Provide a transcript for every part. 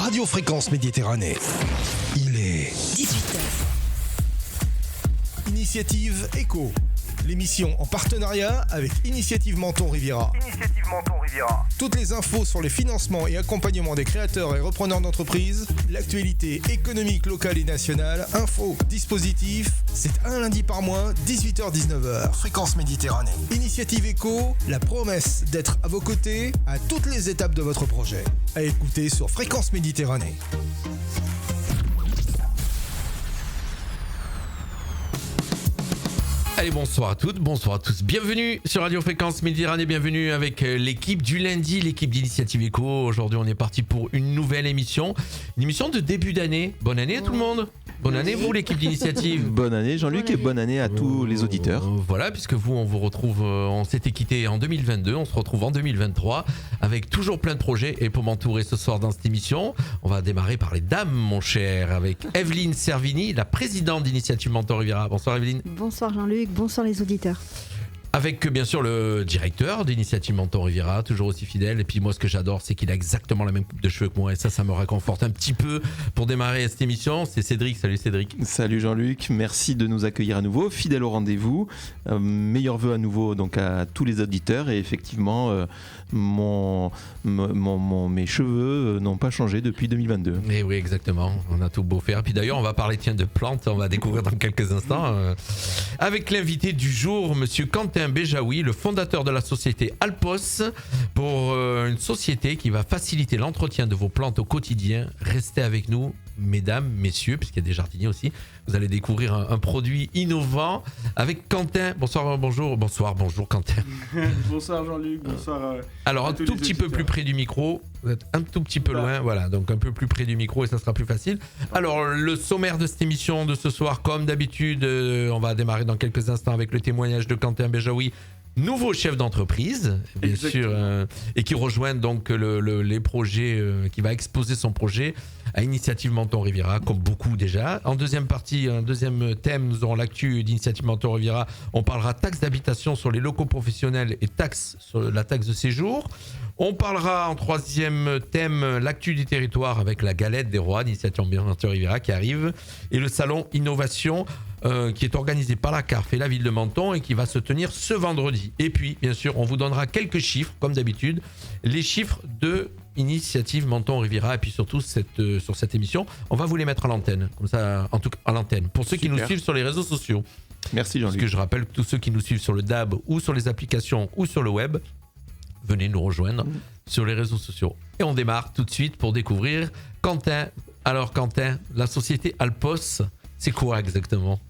Radio Fréquence Méditerranée. Il est 18h. Initiative Éco. L'émission en partenariat avec Initiative Menton Riviera. Toutes les infos sur les financements et accompagnements des créateurs et repreneurs d'entreprises, l'actualité économique locale et nationale, infos, dispositifs, c'est un lundi par mois, 18h-19h. Fréquence Méditerranée. Initiative Éco, la promesse d'être à vos côtés à toutes les étapes de votre projet. À écouter sur Fréquence Méditerranée. Allez, bonsoir à toutes, bonsoir à tous. Bienvenue sur Radio Fréquence Méditerranée, bienvenue avec l'équipe du lundi, l'équipe d'Initiative Éco. Aujourd'hui, on est parti pour une nouvelle émission, une émission de début d'année. Bonne année à tout le monde. Bonne année, vous, l'équipe d'Initiative. Bonne année, Jean-Luc, et bonne année à tous les auditeurs. Voilà, puisque vous, on vous retrouve, on s'était quitté en 2022, on se retrouve en 2023 avec toujours plein de projets. Et pour m'entourer ce soir dans cette émission, on va démarrer par les dames, mon cher, avec Evelyne Servini, la présidente d'Initiative Menton Riviera. Bonsoir Evelyne. Bonsoir Jean-Luc, bonsoir les auditeurs. Avec bien sûr le directeur d'Initiative Menton Riviera, toujours aussi fidèle. Et puis moi, ce que j'adore, c'est qu'il a exactement la même coupe de cheveux que moi. Et ça me réconforte un petit peu pour démarrer cette émission. C'est Cédric. Salut Cédric. Salut Jean-Luc, merci de nous accueillir à nouveau. Fidèle au rendez-vous. Meilleurs vœux à nouveau donc à tous les auditeurs. Et effectivement, mes cheveux n'ont pas changé depuis 2022. Et oui, exactement. On a tout beau faire. Puis d'ailleurs, on va parler de plantes. On va découvrir dans quelques instants. Avec l'invité du jour, monsieur Quentin Béjaoui, le fondateur de la société Alpos, pour une société qui va faciliter l'entretien de vos plantes au quotidien. Restez avec nous, mesdames, messieurs, puisqu'il y a des jardiniers aussi. Vous allez découvrir un produit innovant avec Quentin. Bonsoir Quentin. Bonsoir Jean-Luc, bonsoir. Alors un tout petit peu plus près du micro, vous êtes un tout petit peu loin, voilà, donc un peu plus près du micro et ça sera plus facile. Alors le sommaire de cette émission de ce soir, comme d'habitude, on va démarrer dans quelques instants avec le témoignage de Quentin Béjaoui, nouveau chef d'entreprise, bien sûr, et qui rejoint donc les projets, qui va exposer son projet à Initiative Menton Riviera, comme beaucoup déjà. En deuxième partie, un deuxième thème, nous aurons l'actu d'Initiative Menton Riviera. On parlera taxe d'habitation sur les locaux professionnels et la taxe de séjour. On parlera en troisième thème, l'actu du territoire avec la galette des rois d'Initiative Menton Riviera qui arrive, et le salon Innovation qui est organisé par la CARF et la ville de Menton et qui va se tenir ce vendredi. Et puis, bien sûr, on vous donnera quelques chiffres, comme d'habitude, les chiffres de Initiative Menton Riviera, et puis surtout sur cette émission, on va vous les mettre à l'antenne, comme ça, en tout cas à l'antenne, pour ceux qui nous suivent sur les réseaux sociaux. Merci Jean-Luc. Parce que je rappelle que tous ceux qui nous suivent sur le DAB ou sur les applications ou sur le web, venez nous rejoindre sur les réseaux sociaux. Et on démarre tout de suite pour découvrir Quentin. Alors Quentin, la société Alpos, c'est quoi exactement ?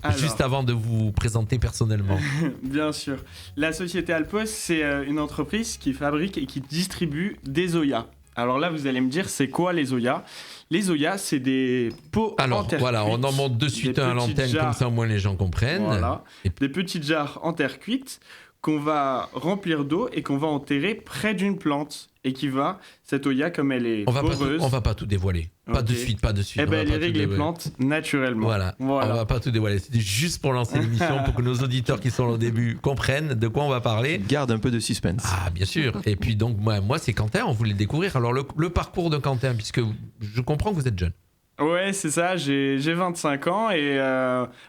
Alors, juste avant de vous présenter personnellement. Bien sûr. La société Alpos, c'est une entreprise qui fabrique et qui distribue des Oya. Alors là, vous allez me dire, c'est quoi les Oya ? Les Oya, c'est des pots en terre voilà, cuite. On en monte de suite à l'antenne, comme ça au moins les gens comprennent. Voilà, des petites jarres en terre cuite qu'on va remplir d'eau et qu'on va enterrer près d'une plante. Et qui va, cette Oya, comme elle est poreuse... On va pas tout dévoiler. Pas de suite. Eh ben, elle irrigue les plantes naturellement. Voilà, on va pas tout dévoiler. C'était juste pour lancer l'émission, pour que nos auditeurs qui sont au début comprennent de quoi on va parler. Garde un peu de suspense. Ah, bien sûr. Et puis donc, moi c'est Quentin, on voulait le découvrir. Alors, le parcours de Quentin, puisque je comprends que vous êtes jeune. Ouais, c'est ça, j'ai 25 ans et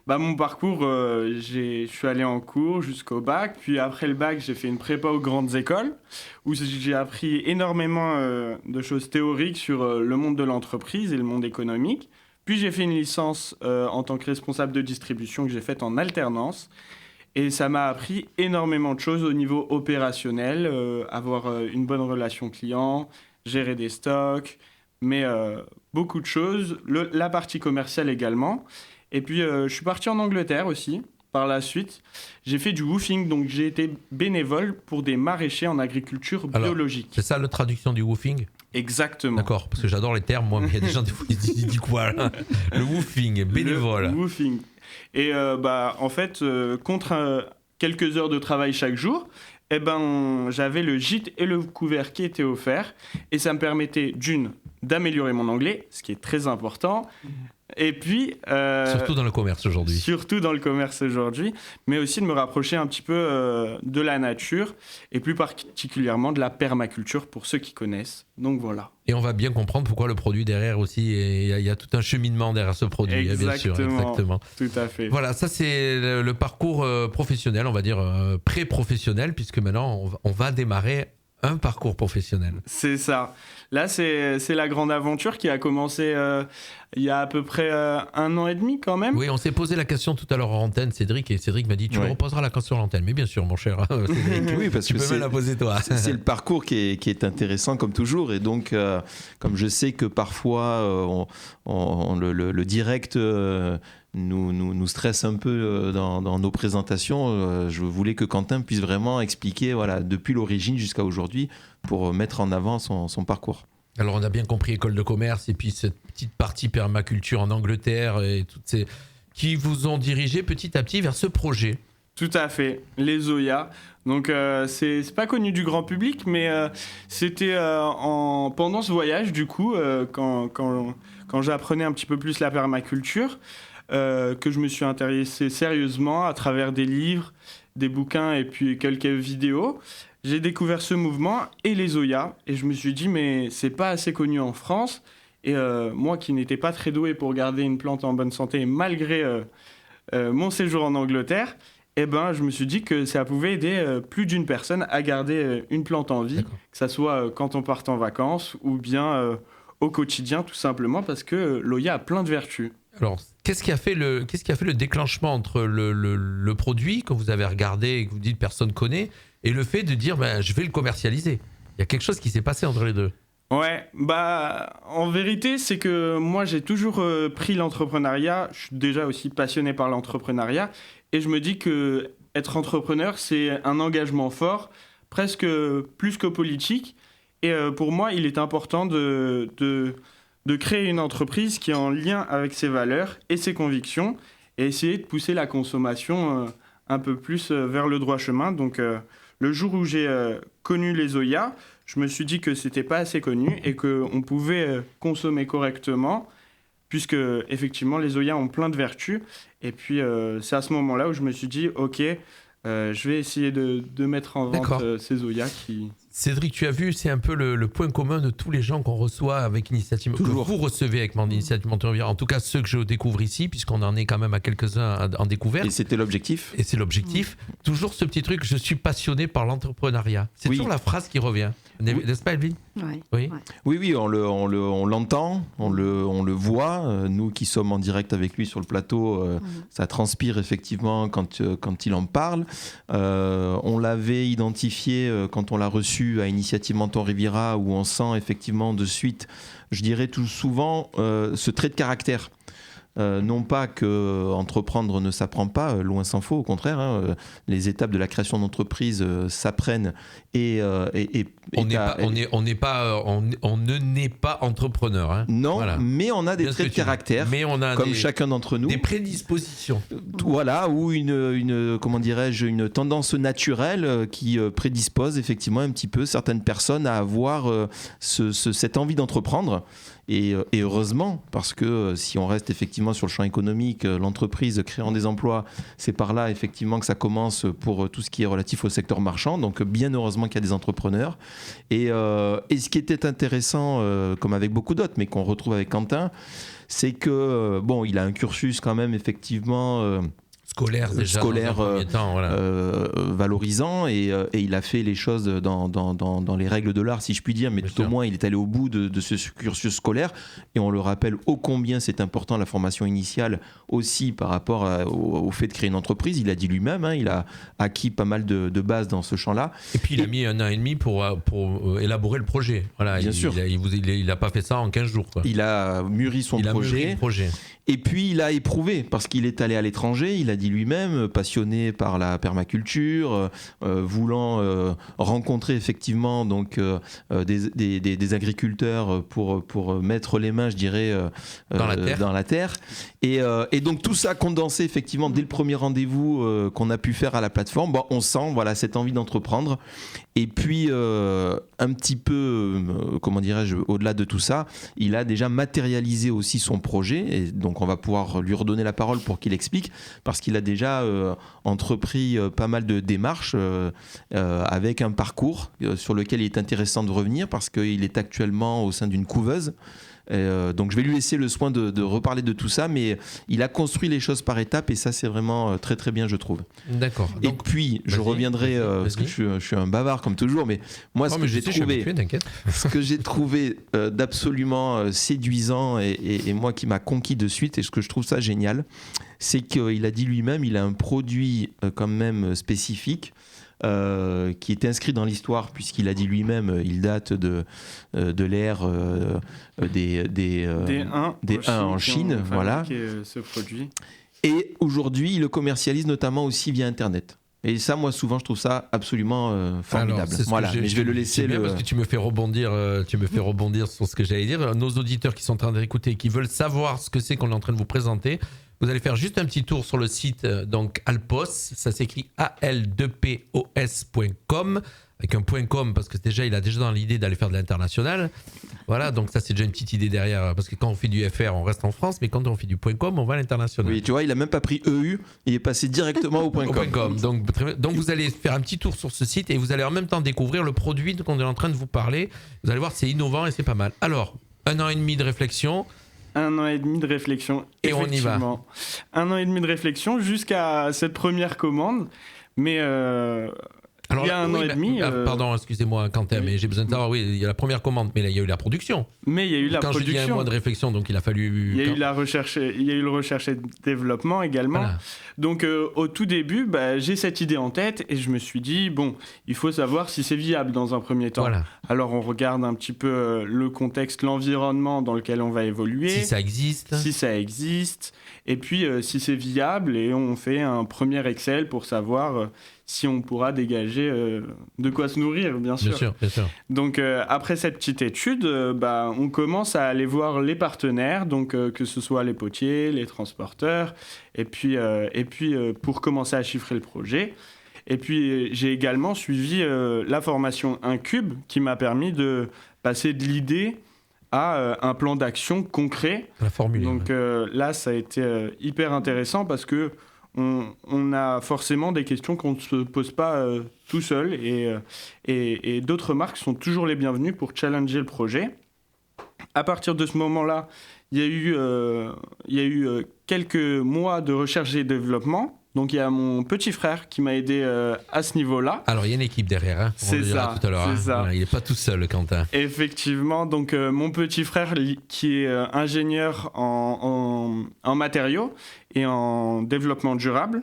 mon parcours, je suis allé en cours jusqu'au bac, puis après le bac, j'ai fait une prépa aux grandes écoles où j'ai appris énormément de choses théoriques sur le monde de l'entreprise et le monde économique. Puis j'ai fait une licence en tant que responsable de distribution que j'ai faite en alternance et ça m'a appris énormément de choses au niveau opérationnel, avoir une bonne relation client, gérer des stocks, mais beaucoup de choses, la partie commerciale également. Et puis, je suis parti en Angleterre aussi, par la suite. J'ai fait du woofing, donc j'ai été bénévole pour des maraîchers en agriculture biologique. C'est ça la traduction du woofing ? Exactement. D'accord, parce que j'adore les termes, moi, mais il y a des gens qui disent quoi là ? Le woofing, bénévole. Le woofing. Et en fait, contre quelques heures de travail chaque jour, j'avais le gîte et le couvert qui étaient offerts et ça me permettait d'améliorer mon anglais, ce qui est très important, Et puis... Surtout dans le commerce aujourd'hui. Surtout dans le commerce aujourd'hui, mais aussi de me rapprocher un petit peu de la nature, et plus particulièrement de la permaculture, pour ceux qui connaissent. Donc voilà. Et on va bien comprendre pourquoi le produit derrière aussi, il y a tout un cheminement derrière ce produit, bien sûr. Exactement. Tout à fait. Voilà, ça c'est le parcours professionnel, on va dire pré-professionnel, puisque maintenant on va démarrer un parcours professionnel. C'est ça. Là, c'est la grande aventure qui a commencé il y a à peu près 1 an et demi quand même. Oui, on s'est posé la question tout à l'heure en antenne, Cédric, et Cédric m'a dit tu me reposeras la question à l'antenne. Mais bien sûr, mon cher Cédric, oui, parce tu que peux même la poser toi. C'est le parcours qui est intéressant comme toujours. Et donc, comme je sais que parfois le direct... nous stresse un peu dans nos présentations. Je voulais que Quentin puisse vraiment expliquer depuis l'origine jusqu'à aujourd'hui pour mettre en avant son parcours. Alors on a bien compris école de commerce et puis cette petite partie permaculture en Angleterre et toutes ces qui vous ont dirigé petit à petit vers ce projet. Tout à fait, les Zoya. Donc c'est pas connu du grand public, mais c'était pendant ce voyage du coup quand j'apprenais un petit peu plus la permaculture. Que je me suis intéressé sérieusement à travers des livres, des bouquins et puis quelques vidéos. J'ai découvert ce mouvement et les Zoya et je me suis dit mais c'est pas assez connu en France et moi qui n'étais pas très doué pour garder une plante en bonne santé malgré mon séjour en Angleterre, je me suis dit que ça pouvait aider plus d'une personne à garder une plante en vie, que ça soit quand on part en vacances ou bien au quotidien tout simplement parce que l'Oya a plein de vertus. Alors, qu'est-ce qui a fait le déclenchement entre le produit que vous avez regardé et que vous dites personne connaît et le fait de dire je vais le commercialiser? Il y a quelque chose qui s'est passé entre les deux. Ouais, en vérité, c'est que moi j'ai toujours pris l'entrepreneuriat. Je suis déjà aussi passionné par l'entrepreneuriat et je me dis que être entrepreneur, c'est un engagement fort, presque plus que politique. Et pour moi, il est important de créer une entreprise qui est en lien avec ses valeurs et ses convictions et essayer de pousser la consommation un peu plus vers le droit chemin. Donc, le jour où j'ai connu les Zoya, je me suis dit que c'était pas assez connu et qu'on pouvait consommer correctement puisque, effectivement, les Zoya ont plein de vertus. Et puis, c'est à ce moment-là où je me suis dit, OK, je vais essayer de mettre en vente ces Zoya qui... Cédric, tu as vu, c'est un peu le point commun de tous les gens qu'on reçoit avec Initiative, que vous recevez avec Initiative Montagne Riviera. En tout cas, ceux que je découvre ici, puisqu'on en est quand même à quelques-uns en découverte. Et c'était l'objectif. Et c'est l'objectif. Toujours ce petit truc, je suis passionné par l'entrepreneuriat. C'est toujours la phrase qui revient. N'est-ce pas, Elvin ? Oui, on l'entend, on le voit. Nous qui sommes en direct avec lui sur le plateau, ça transpire effectivement quand il en parle. On l'avait identifié quand on l'a reçu à Initiative Menton Riviera, où on sent effectivement de suite, je dirais tout souvent, ce trait de caractère. Non pas que entreprendre ne s'apprend pas, loin s'en faut, au contraire. Les étapes de la création d'entreprise s'apprennent on ne naît pas entrepreneur. Hein. Non, mais on a des traits de caractère, comme chacun d'entre nous. Des prédispositions. Voilà, ou une tendance naturelle qui prédispose effectivement un petit peu certaines personnes à avoir cette envie d'entreprendre. Et heureusement, parce que si on reste effectivement sur le champ économique, l'entreprise créant des emplois, c'est par là effectivement que ça commence pour tout ce qui est relatif au secteur marchand. Donc bien heureusement qu'il y a des entrepreneurs. Et ce qui était intéressant, comme avec beaucoup d'autres, mais qu'on retrouve avec Quentin, c'est que il a un cursus quand même effectivement... scolaire déjà dans un premier temps, valorisant et il a fait les choses dans les règles de l'art, si je puis dire, mais tout au moins il est allé au bout de ce cursus scolaire et on le rappelle ô combien c'est important la formation initiale aussi par rapport au fait de créer une entreprise. Il a dit lui-même, il a acquis pas mal de bases dans ce champ-là. Et puis il a mis 1 an et demi pour élaborer le projet. Voilà, bien sûr. Il n'a pas fait ça en 15 jours. Il a mûri son projet. Et puis il a éprouvé parce qu'il est allé à l'étranger, il a l'a dit lui-même, passionné par la permaculture, voulant rencontrer effectivement donc des agriculteurs pour mettre les mains, je dirais, dans la terre. Et donc tout ça condensé effectivement dès le premier rendez-vous qu'on a pu faire à la plateforme, bon, on sent voilà cette envie d'entreprendre. Et puis un petit peu, comment dirais-je, au-delà de tout ça, il a déjà matérialisé aussi son projet, et donc on va pouvoir lui redonner la parole pour qu'il explique, parce qu'il a déjà entrepris pas mal de démarches avec un parcours sur lequel il est intéressant de revenir, parce qu'il est actuellement au sein d'une couveuse. Donc je vais lui laisser le soin de reparler de tout ça, mais il a construit les choses par étapes et ça c'est vraiment très très bien, je trouve. D'accord. Et puis je reviendrai parce que je suis un bavard comme toujours, mais moi ce que j'ai trouvé d'absolument séduisant et moi qui m'a conquis de suite, et ce que je trouve ça génial, c'est qu'il a dit lui-même, il a un produit quand même spécifique. Qui est inscrit dans l'histoire, puisqu'il a dit lui-même, il date de l'ère des Huns en Chine, voilà. Ce produit. Et aujourd'hui, il le commercialise notamment aussi via Internet. Et ça, moi, souvent, je trouve ça absolument formidable. Alors, voilà, mais je vais le laisser. Parce que tu me fais rebondir sur ce que j'allais dire. Nos auditeurs qui sont en train d'écouter, qui veulent savoir ce que c'est qu'on est en train de vous présenter, vous allez faire juste un petit tour sur le site donc Alpos, ça s'écrit al2pos.com avec un .com parce que déjà il a déjà dans l'idée d'aller faire de l'international. Voilà, donc ça c'est déjà une petite idée derrière parce que quand on fait du FR, on reste en France, mais quand on fait du .com, on va à l'international. Oui, tu vois, il a même pas pris EU, il est passé directement au .com. Donc vous allez faire un petit tour sur ce site et vous allez en même temps découvrir le produit qu'on est en train de vous parler. Vous allez voir, c'est innovant et c'est pas mal. Alors, 1 an et demi de réflexion. 1 an et demi de réflexion. Et on y va. 1 an et demi de réflexion jusqu'à cette première commande. Mais alors, il y a un an et demi. Pardon, excusez-moi, Quentin, mais j'ai besoin de savoir. Oui, il y a la première commande, mais là, il y a eu la production. Mais il y a eu la production. Quand je dis 1 mois de réflexion, donc il a fallu. Il y a eu la recherche, il y a eu le recherche et développement également. Voilà. Donc au tout début, j'ai cette idée en tête et je me suis dit bon, il faut savoir si c'est viable dans un premier temps. Voilà. Alors on regarde un petit peu le contexte, l'environnement dans lequel on va évoluer. Si ça existe. Si ça existe. Et puis si c'est viable et on fait un premier Excel pour savoir si on pourra dégager de quoi se nourrir, bien sûr. Bien sûr. Donc après cette petite étude, on commence à aller voir les partenaires, donc que ce soit les potiers, les transporteurs, et puis pour commencer à chiffrer le projet. Et puis j'ai également suivi la formation Incube qui m'a permis de passer de l'idée à un plan d'action concret. La formule. Donc là, ça a été hyper intéressant parce que on a forcément des questions qu'on ne se pose pas tout seul et d'autres marques sont toujours les bienvenues pour challenger le projet. À partir de ce moment-là, il y a eu quelques mois de recherche et développement. Donc il y a mon petit frère qui m'a aidé à ce niveau-là. Alors il y a une équipe derrière, hein. C'est ça. Tout à l'heure, ça. Voilà, il n'est pas tout seul, Quentin. Effectivement, donc mon petit frère qui est ingénieur en matériaux et en développement durable,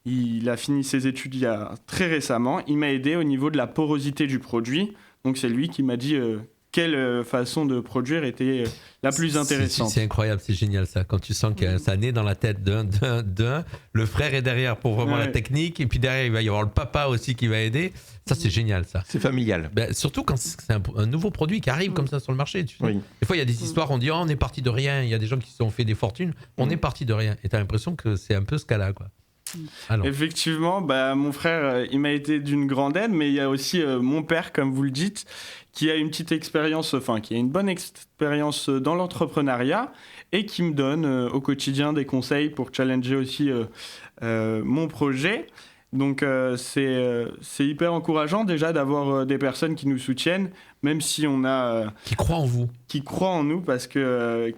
il a fini ses études il y a très récemment. Il m'a aidé au niveau de la porosité du produit. Donc c'est lui qui m'a dit quelle façon de produire était la plus intéressante. C'est incroyable, c'est génial ça. Quand tu sens que ça naît dans la tête d'un, le frère est derrière pour vraiment la technique, et puis derrière il va y avoir le papa aussi qui va aider. Ça c'est génial ça. C'est familial. Surtout quand c'est un nouveau produit qui arrive comme ça sur le marché. Tu sais. Oui. Des fois il y a des histoires, on dit on est parti de rien. Il y a des gens qui se sont fait des fortunes. On est parti de rien. Et tu as l'impression que c'est un peu ce cas-là, quoi. Alors. Effectivement, mon frère, il m'a été d'une grande aide, mais il y a aussi mon père, comme vous le dites, qui a une petite expérience, qui a une bonne expérience dans l'entrepreneuriat et qui me donne au quotidien des conseils pour challenger aussi mon projet. Donc c'est hyper encourageant déjà d'avoir des personnes qui nous soutiennent, même si on a... qui croient en vous. Qui croient en nous parce que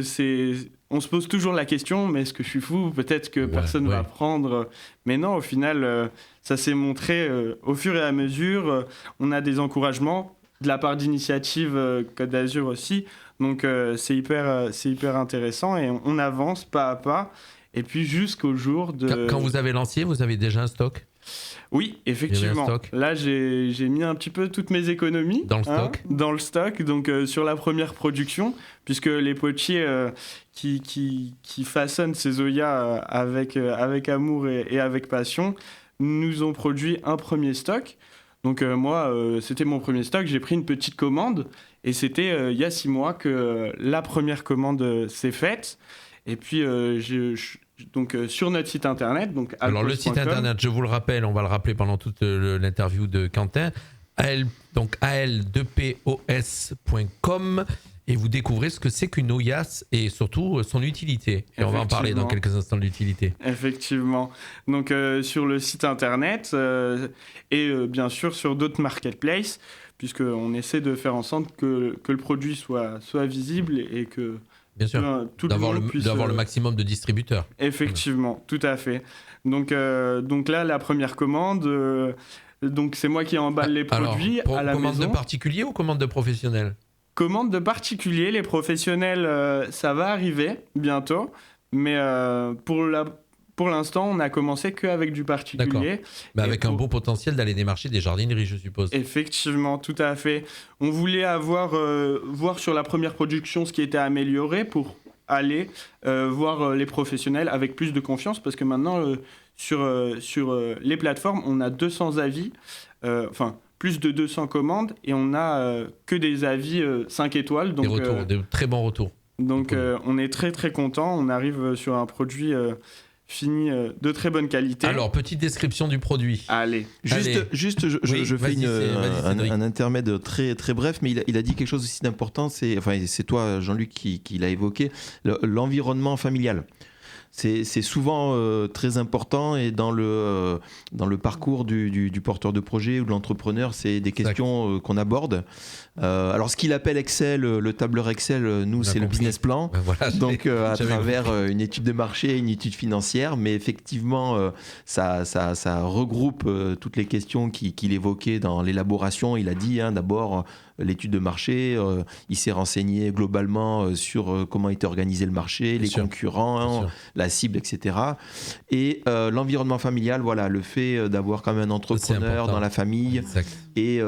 c'est... On se pose toujours la question, mais est-ce que je suis fou ? Peut-être que personne ne va prendre. Mais non, au final, ça s'est montré au fur et à mesure. On a des encouragements de la part d'Initiative Côte d'Azur aussi. Donc, c'est hyper intéressant et on avance pas à pas. Et puis, jusqu'au jour de... Quand vous avez lancé, vous avez déjà un stock ? Oui, effectivement. stock. Là, j'ai mis un petit peu toutes mes économies Dans le stock. dans le stock. Donc, sur la première production, puisque les potiers qui façonnent ces Oya avec amour et avec passion nous ont produit un premier stock. Donc, moi, c'était mon premier stock. J'ai pris une petite commande et c'était il y a 6 mois que la première commande s'est faite. Et puis, donc sur notre site internet, donc Alors le site internet, je vous le rappelle, on va le rappeler pendant toute l'interview de Quentin, donc al2pos.com, et vous découvrez ce que c'est qu'une Oyas et surtout son utilité. Et on va en parler dans quelques instants de l'utilité. Effectivement. Donc sur le site internet et bien sûr sur d'autres marketplaces, puisqu'on essaie de faire en sorte que le produit soit visible et que Bien sûr, d'avoir le maximum de distributeurs. Effectivement, tout à fait. Donc là, la première commande, donc c'est moi qui emballe les produits à la maison. Commande de particulier ou commande de professionnel ? Commande de particulier, les professionnels, ça va arriver bientôt, mais pour l'instant, on a commencé qu'avec du particulier. D'accord. Mais avec un beau potentiel d'aller démarcher des jardineries, je suppose. Effectivement, tout à fait. On voulait voir sur la première production ce qui était amélioré pour aller voir les professionnels avec plus de confiance, parce que maintenant, sur les plateformes, on a 200 avis, plus de 200 commandes, et on a que des avis 5 étoiles. Donc, des retours, de très bons retours. Donc on est très très content. On arrive sur un produit fini de très bonne qualité. Alors, petite description du produit. Allez. Juste, je fais un intermède très, très bref, mais il a dit quelque chose aussi d'important, c'est toi, Jean-Luc, qui l'a évoqué, l'environnement familial. C'est souvent très important, et dans le parcours du porteur de projet ou de l'entrepreneur, c'est des questions qu'on aborde. Alors ce qu'il appelle Excel, le tableur Excel, nous c'est le business plan, voilà, donc à travers une étude de marché, une étude financière, mais effectivement ça regroupe toutes les questions qu'il évoquait dans l'élaboration. Il a dit d'abord l'étude de marché, il s'est renseigné globalement sur comment était organisé le marché, les concurrents, la cible, etc. Et l'environnement familial, voilà, le fait d'avoir quand même un entrepreneur dans la famille, et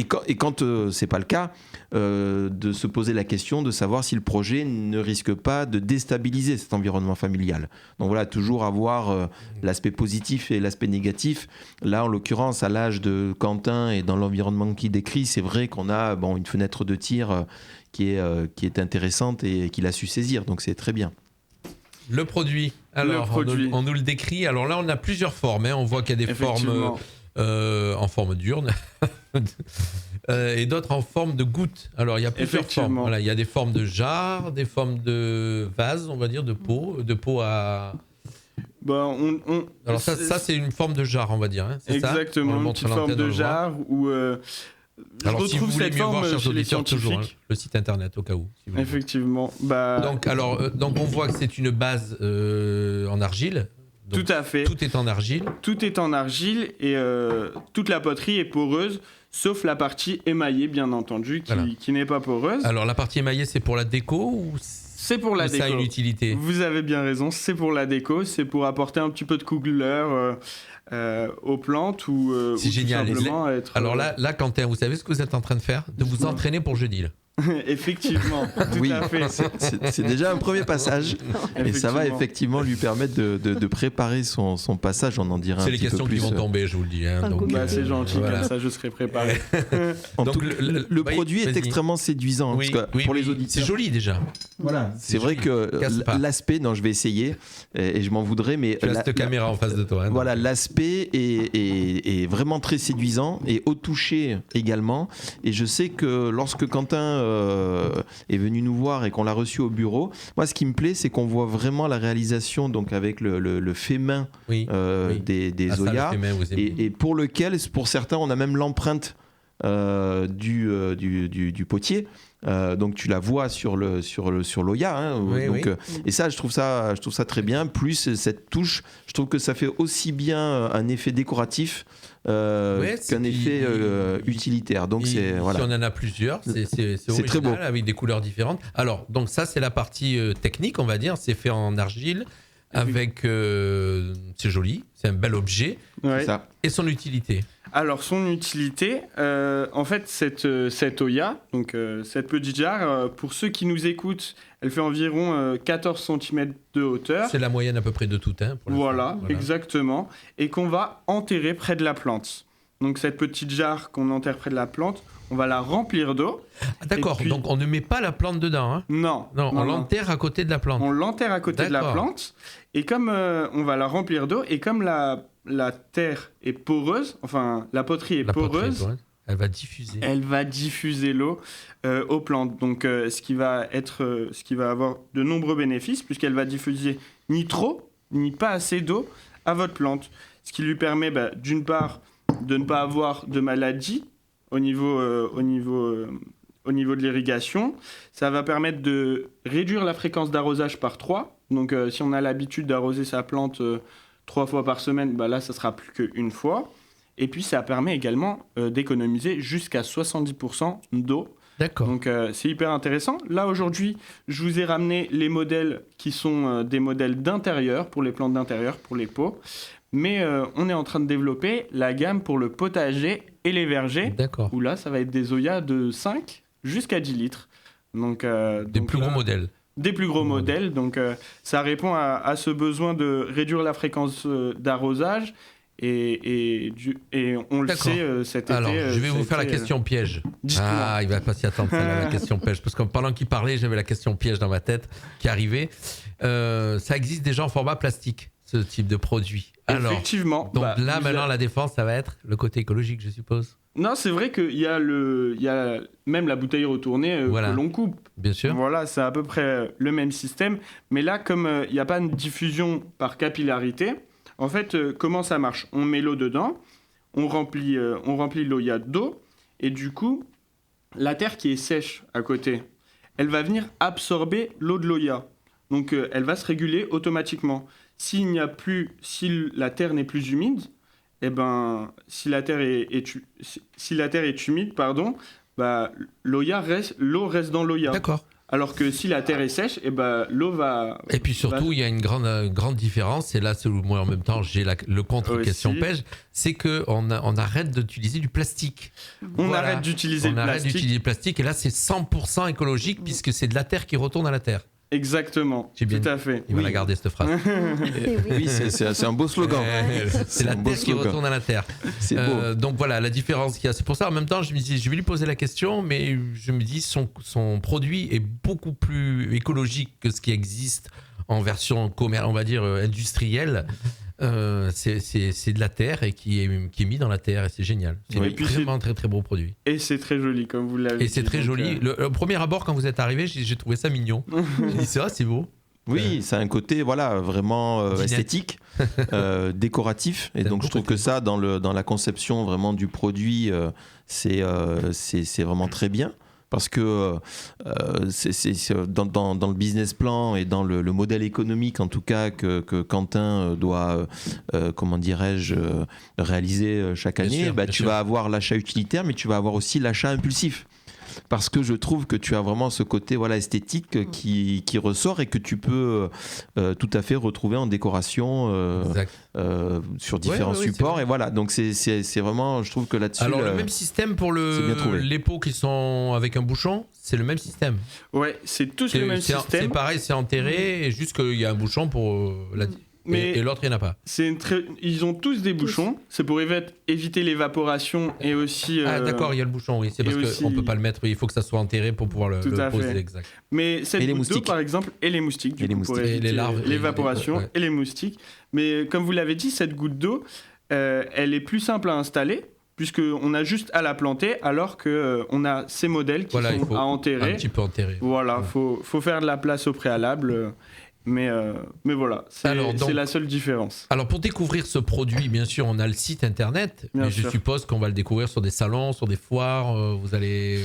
quand c'est pas le cas, de se poser la question de savoir si le projet ne risque pas de déstabiliser cet environnement familial. Donc voilà, toujours avoir l'aspect positif et l'aspect négatif. Là, en l'occurrence, à l'âge de Quentin et dans l'environnement qu'il décrit, c'est vrai qu'on a une fenêtre de tir qui est intéressante et qu'il a su saisir. Donc c'est très bien. Le produit. Alors, on nous le décrit. Alors là, on a plusieurs formes. On voit qu'il y a des formes en forme d'urne et d'autres en forme de goutte. Alors, il y a plusieurs formes. Voilà, il y a des formes de jarre, des formes de vase, on va dire, de pot à... Alors ça c'est une forme de jarre, on va dire. C'est exactement, une petite forme de jarre où... alors si vous voulez mieux voir, chers auditeurs, toujours le site internet au cas où. Si effectivement. Donc on voit que c'est une base en argile. Donc, tout à fait. Tout est en argile. Tout est en argile et toute la poterie est poreuse, sauf la partie émaillée, bien entendu, qui n'est pas poreuse. Alors la partie émaillée, c'est pour la déco ou c'est pour la déco. Ça a une utilité. Vous avez bien raison, c'est pour la déco, c'est pour apporter un petit peu de couleur aux plantes ou c'est génial. Tout simplement être... Alors là, Quentin, vous savez ce que vous êtes en train de faire ? De vous entraîner pour jeudi. Là. Effectivement, tout à fait. C'est déjà un premier passage et ça va effectivement lui permettre de préparer son passage. On en dira un petit peu plus. C'est les questions qui vont tomber, je vous le dis. Donc, c'est gentil, voilà. Comme ça je serai préparé. Donc, le produit est extrêmement séduisant pour les auditeurs. C'est joli déjà. Voilà. C'est vrai que l'aspect, je vais essayer et je m'en voudrais, mais tu as cette caméra en face de toi. Voilà, l'aspect est vraiment très séduisant et au toucher également. Et je sais que lorsque Quentin est venu nous voir et qu'on l'a reçu au bureau, moi ce qui me plaît, c'est qu'on voit vraiment la réalisation, donc avec le fait main des Oya, et pour lequel, pour certains, on a même l'empreinte du potier. Donc tu la vois sur l'Oya, et ça je trouve ça très bien. Plus cette touche, je trouve que ça fait aussi bien un effet décoratif qu'un effet utilitaire. Donc si on en a plusieurs, c'est très beau avec des couleurs différentes. Alors donc ça c'est la partie technique, on va dire, c'est fait en argile avec... c'est joli, c'est un bel objet. Ouais. C'est ça. Et son utilité? Alors, son utilité, en fait, cette Oya, donc cette petite jarre, pour ceux qui nous écoutent, elle fait environ 14 cm de hauteur. C'est la moyenne à peu près de tout. Hein, pour Voilà, exactement. Et qu'on va enterrer près de la plante. Donc, cette petite jarre qu'on enterre près de la plante, on va la remplir d'eau. Ah, d'accord, puis... donc on ne met pas la plante dedans. Hein? Non, on l'enterre à côté de la plante. On l'enterre à côté de la plante. Et comme on va la remplir d'eau, et comme la terre est poreuse, enfin la poterie est poreuse, elle va diffuser. Elle va diffuser l'eau aux plantes. Donc ce qui va avoir de nombreux bénéfices puisqu'elle va diffuser ni trop ni pas assez d'eau à votre plante. Ce qui lui permet d'une part de ne pas avoir de maladie au niveau de l'irrigation. Ça va permettre de réduire la fréquence d'arrosage par 3. Donc si on a l'habitude d'arroser sa plante 3 fois par semaine, là ça sera plus qu'une fois. Et puis ça permet également d'économiser jusqu'à 70% d'eau. D'accord. Donc c'est hyper intéressant. Là aujourd'hui, je vous ai ramené les modèles qui sont des modèles d'intérieur, pour les plantes d'intérieur, pour les pots. Mais on est en train de développer la gamme pour le potager et les vergers. D'accord. Où là, ça va être des Oya de 5 jusqu'à 10 litres. Donc, des plus gros modèles. Des plus gros modèles. Donc ça répond à ce besoin de réduire la fréquence d'arrosage. Et on le sait cet été. Alors, je vais vous faire la question piège. Ah, il va pas s'y attendre, la question piège. Parce que pendant qu'il parlait, j'avais la question piège dans ma tête qui arrivait. Ça existe déjà en format plastique, ce type de produit. Alors, effectivement. Donc là, maintenant, la défense, ça va être le côté écologique, je suppose. Non, c'est vrai qu'il y a même la bouteille retournée que l'on coupe. Bien sûr. Voilà, c'est à peu près le même système. Mais là, comme il n'y a pas une diffusion par capillarité, en fait, comment ça marche ? On met l'eau dedans, on remplit l'Oya d'eau, et du coup, la terre qui est sèche à côté, elle va venir absorber l'eau de l'Oya. Donc, elle va se réguler automatiquement. Si la terre n'est plus humide, si la terre est humide, l'eau reste dans l'Oya. D'accord. Alors que si la terre est sèche, l'eau va... Et puis surtout, il y a une grande différence, et là, c'est où moi en même temps j'ai le contre-question pêche, c'est qu'on arrête d'utiliser du plastique. On arrête d'utiliser le plastique, et là, c'est 100% écologique, puisque c'est de la terre qui retourne à la terre. Exactement, tout à fait. Il va la garder, cette phrase. Oui, c'est un beau slogan. C'est la terre qui retourne à la terre. C'est beau. Donc voilà, la différence qu'il y a. C'est pour ça, en même temps, je me dis, je vais lui poser la question, mais je me dis, son produit est beaucoup plus écologique que ce qui existe en version on va dire industrielle. C'est de la terre et qui est mis dans la terre, et c'est génial. C'est vraiment un très très beau produit. Et c'est très joli, comme vous l'avez dit. Et c'est très joli. Le premier abord, quand vous êtes arrivé, j'ai trouvé ça mignon. J'ai dit, c'est beau. Oui, c'est un côté vraiment esthétique, décoratif. Et donc je trouve que ça, dans la conception vraiment du produit, c'est vraiment très bien. Parce que dans le business plan et dans le modèle économique, en tout cas, que Quentin doit, réaliser chaque année, tu vas avoir l'achat utilitaire, mais tu vas avoir aussi l'achat impulsif. Parce que je trouve que tu as vraiment ce côté esthétique qui ressort et que tu peux tout à fait retrouver en décoration sur différents supports. Et voilà, donc c'est vraiment, je trouve que là-dessus... Alors le même système pour les pots qui sont avec un bouchon, c'est le même système. Ouais, c'est tous le même système. C'est pareil, c'est enterré, et juste qu'il y a un bouchon pour... et l'autre, il n'y en a pas. Ils ont tous des bouchons. C'est pour éviter l'évaporation et aussi... Ah d'accord, il y a le bouchon, oui. C'est parce qu'on ne peut pas le mettre. Il faut que ça soit enterré pour pouvoir le poser. Exact. Mais cette goutte d'eau, par exemple, et les moustiques, pour éviter l'évaporation et les moustiques. Mais comme vous l'avez dit, cette goutte d'eau, elle est plus simple à installer, puisqu'on a juste à la planter, alors qu'on a ces modèles qui sont à enterrer. Un petit peu enterré. Voilà, faut faire de la place au préalable. Mais voilà, c'est la seule différence. Alors pour découvrir ce produit, bien sûr, on a le site internet, mais je suppose qu'on va le découvrir sur des salons, sur des foires, vous allez...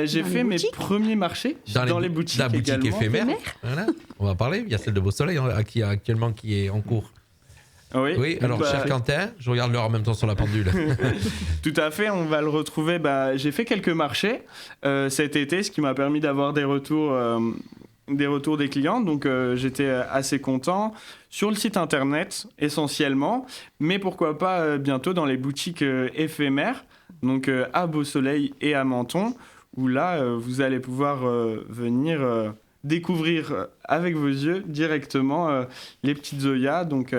j'ai fait mes premiers marchés dans les boutiques également. La boutique éphémère, voilà. On va parler, il y a celle de Beau Soleil qui est en cours. Oui, alors cher Quentin, je regarde l'heure en même temps sur la pendule. Tout à fait, on va le retrouver. J'ai fait quelques marchés cet été, ce qui m'a permis d'avoir des retours des retours des clients, donc j'étais assez content. Sur le site internet, essentiellement, mais pourquoi pas bientôt dans les boutiques éphémères, donc à Beau-Soleil et à Menton, où là, vous allez pouvoir venir découvrir avec vos yeux directement les petites Zoya, donc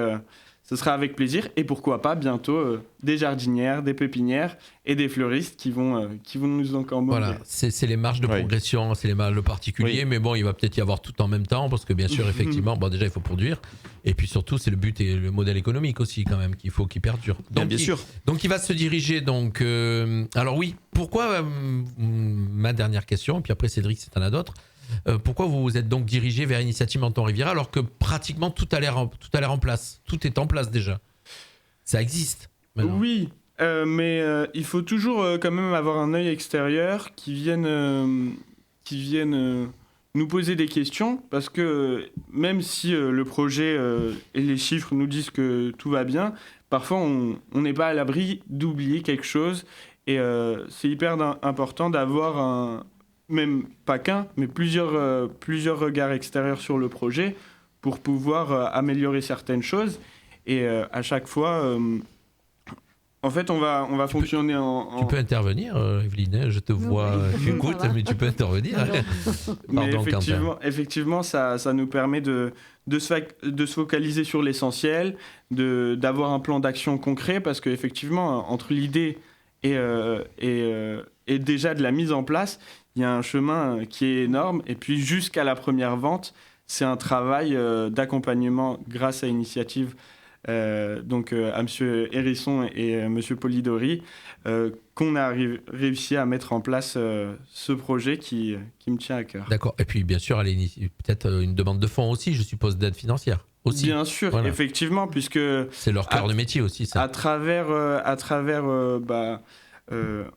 ce sera avec plaisir, et pourquoi pas bientôt des jardinières, des pépinières et des fleuristes qui vont nous encomber. Voilà, c'est les marges de progression, c'est le particulier, mais bon, il va peut-être y avoir tout en même temps, parce que bien sûr, effectivement, bon, déjà, il faut produire, et puis surtout, c'est le but et le modèle économique aussi, quand même, qu'il faut qu'il perdure. Donc, bien sûr. Donc, il va se diriger, donc... alors oui, pourquoi, ma dernière question, et puis après, Cédric, si t'en as d'autres, pourquoi vous vous êtes donc dirigé vers Initiative Menton Riviera alors que pratiquement tout a l'air en place, tout est en place déjà, ça existe maintenant. Oui, mais il faut toujours quand même avoir un œil extérieur qui vienne nous poser des questions, parce que même si le projet et les chiffres nous disent que tout va bien, parfois on n'est pas à l'abri d'oublier quelque chose, et c'est hyper important d'avoir même pas qu'un, mais plusieurs regards extérieurs sur le projet pour pouvoir améliorer certaines choses. Et à chaque fois, en fait, on va fonctionner Tu peux intervenir, Evelyne, je te vois, tu écoutes, mais tu peux intervenir. Mais effectivement, ça nous permet de se focaliser sur l'essentiel, d'avoir un plan d'action concret, parce qu'effectivement, entre l'idée et déjà de la mise en place, il y a un chemin qui est énorme, et puis jusqu'à la première vente, c'est un travail d'accompagnement grâce à Initiative, donc à M. Hérisson et M. Polidori, qu'on a réussi à mettre en place ce projet qui me tient à cœur. D'accord, et puis bien sûr, peut-être une demande de fonds aussi, je suppose, d'aide financière. Aussi. Bien sûr, voilà. Effectivement, puisque... C'est leur cœur de métier aussi, ça. À travers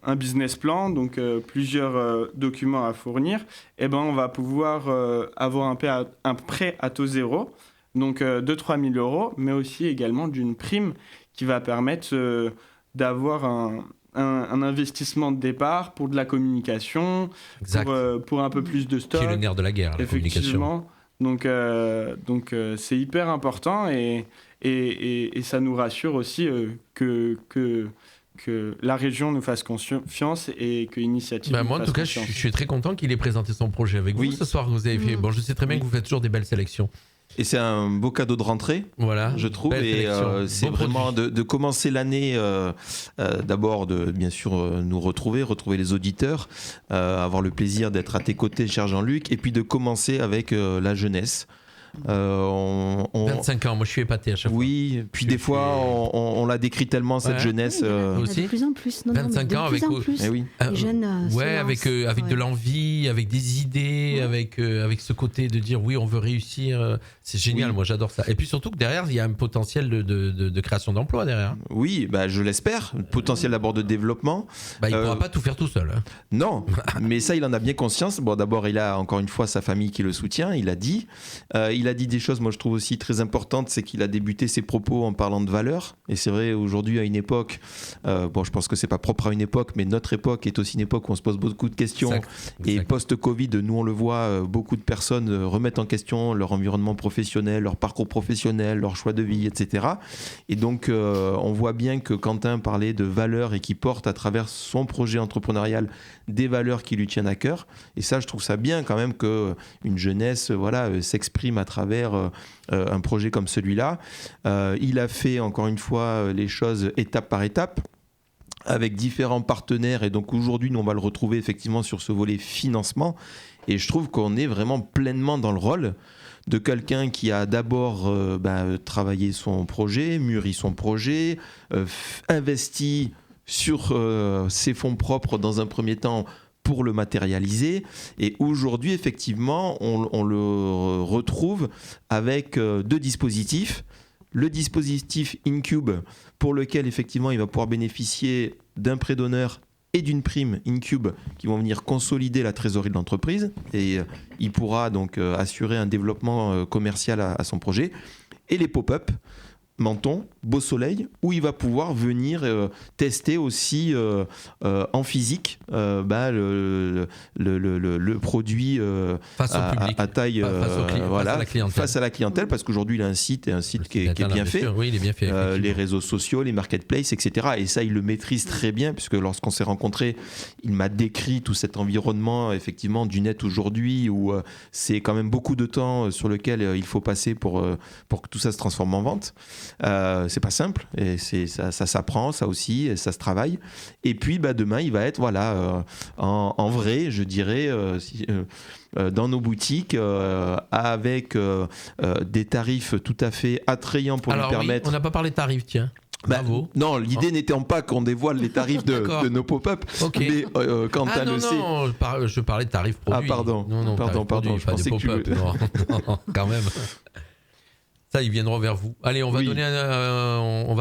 un business plan, donc plusieurs documents à fournir, et on va pouvoir avoir un prêt à taux zéro, donc de 3 000 €, mais aussi également d'une prime qui va permettre d'avoir un investissement de départ pour de la communication, pour un peu plus de stock. Qui est le nerf de la guerre, la communication. Donc c'est hyper important, et ça nous rassure aussi que la région nous fasse confiance et que Initiative nous fasse confiance. Moi, en tout cas, je suis très content qu'il ait présenté son projet avec vous ce soir. Vous avez fait... Bon, je sais très bien que vous faites toujours des belles sélections. Et c'est un beau cadeau de rentrée, je trouve. Et c'est vraiment de commencer l'année, d'abord de bien sûr nous retrouver les auditeurs, avoir le plaisir d'être à tes côtés, cher Jean-Luc, et puis de commencer avec la jeunesse. 25 ans, moi je suis épaté à chaque fois. Oui, puis des fois on la décrit tellement cette jeunesse. Aussi. De plus en plus. 25 ans avec les jeunes. Avec de l'envie, avec des idées, avec ce côté de dire oui, on veut réussir. C'est génial, moi j'adore ça. Et puis surtout que derrière, il y a un potentiel de création d'emplois derrière. Oui, je l'espère. Potentiel d'abord de développement. Il ne pourra pas tout faire tout seul. Hein. Non, mais ça, il en a bien conscience. Bon, d'abord, il a encore une fois sa famille qui le soutient. Il a dit des choses, moi je trouve aussi très importantes, c'est qu'il a débuté ses propos en parlant de valeurs. Et c'est vrai, aujourd'hui, à une époque, je pense que c'est pas propre à une époque, mais notre époque est aussi une époque où on se pose beaucoup de questions. Exact. Et post-Covid, nous on le voit, beaucoup de personnes remettent en question leur environnement professionnel, leur parcours professionnel, leur choix de vie, etc. Et donc, on voit bien que Quentin parlait de valeurs et qui porte à travers son projet entrepreneurial des valeurs qui lui tiennent à cœur. Et ça, je trouve ça bien quand même qu'une jeunesse s'exprime à travers un projet comme celui-là. Il a fait encore une fois les choses étape par étape avec différents partenaires, et donc aujourd'hui nous on va le retrouver effectivement sur ce volet financement, et je trouve qu'on est vraiment pleinement dans le rôle de quelqu'un qui a d'abord travaillé son projet, mûri son projet, investi sur ses fonds propres dans un premier temps pour le matérialiser, et aujourd'hui effectivement on le retrouve avec deux dispositifs. Le dispositif Incube, pour lequel effectivement il va pouvoir bénéficier d'un prêt d'honneur et d'une prime Incube qui vont venir consolider la trésorerie de l'entreprise, et il pourra donc assurer un développement commercial à son projet. Et les pop-up Menton, Beau Soleil, où il va pouvoir venir tester aussi en physique le produit face au public, à taille face à la clientèle, parce qu'aujourd'hui il a un site qui est bien fait. Oui, il est bien fait. Les réseaux sociaux, les marketplaces, etc. Et ça, il le maîtrise très bien, puisque lorsqu'on s'est rencontrés, il m'a décrit tout cet environnement effectivement du net aujourd'hui, où c'est quand même beaucoup de temps sur lequel il faut passer pour que tout ça se transforme en vente. C'est pas simple, et ça s'apprend, ça aussi, et ça se travaille. Et puis demain, il va être en vrai, je dirais, dans nos boutiques, avec des tarifs tout à fait attrayants pour nous permettre... On n'a pas parlé de tarifs, tiens. Bravo. Non, l'idée n'étant pas qu'on dévoile les tarifs de nos pop-up, mais Quentin le sait. Non, je parlais de tarifs produits. Ah pardon, pardon, je pensais que tu... Non, quand même. Ça, ils viendront vers vous. Allez, on va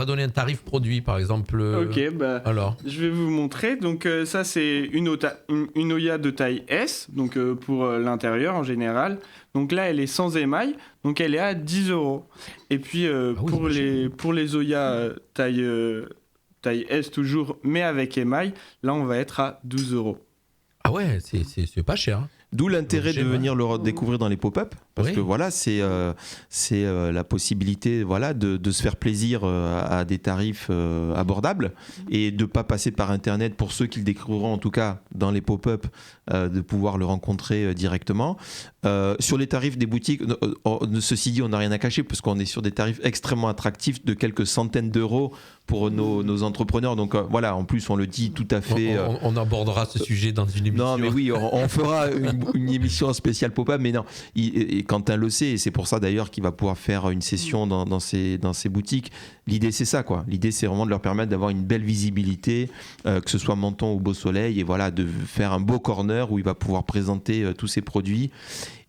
donner un tarif produit, par exemple. Ok, alors. Je vais vous montrer. Donc ça, c'est une Oya de taille S, donc pour l'intérieur en général. Donc là, elle est sans émail, donc elle est à 10 €. Et puis pour les Oya taille S toujours, mais avec émail, là, on va être à 12 €. Ah ouais, c'est pas cher. Hein. D'où l'intérêt de venir le découvrir dans les pop-up, parce que voilà, c'est la possibilité de se faire plaisir à des tarifs abordables, et de ne pas passer par Internet, pour ceux qui le découvriront en tout cas dans les pop-up, de pouvoir le rencontrer directement. Sur les tarifs des boutiques, ceci dit, on n'a rien à cacher, parce qu'on est sur des tarifs extrêmement attractifs de quelques centaines d'euros pour nos entrepreneurs. Donc voilà, en plus on le dit tout à fait... On abordera ce sujet dans une émission. Non mais oui, on fera une émission spéciale pop-up, mais non, et Quentin le sait, et c'est pour ça d'ailleurs qu'il va pouvoir faire une session dans ses boutiques. L'idée c'est ça, quoi. L'idée c'est vraiment de leur permettre d'avoir une belle visibilité, que ce soit Menton ou Beau Soleil, et voilà, de faire un beau corner où il va pouvoir présenter tous ses produits.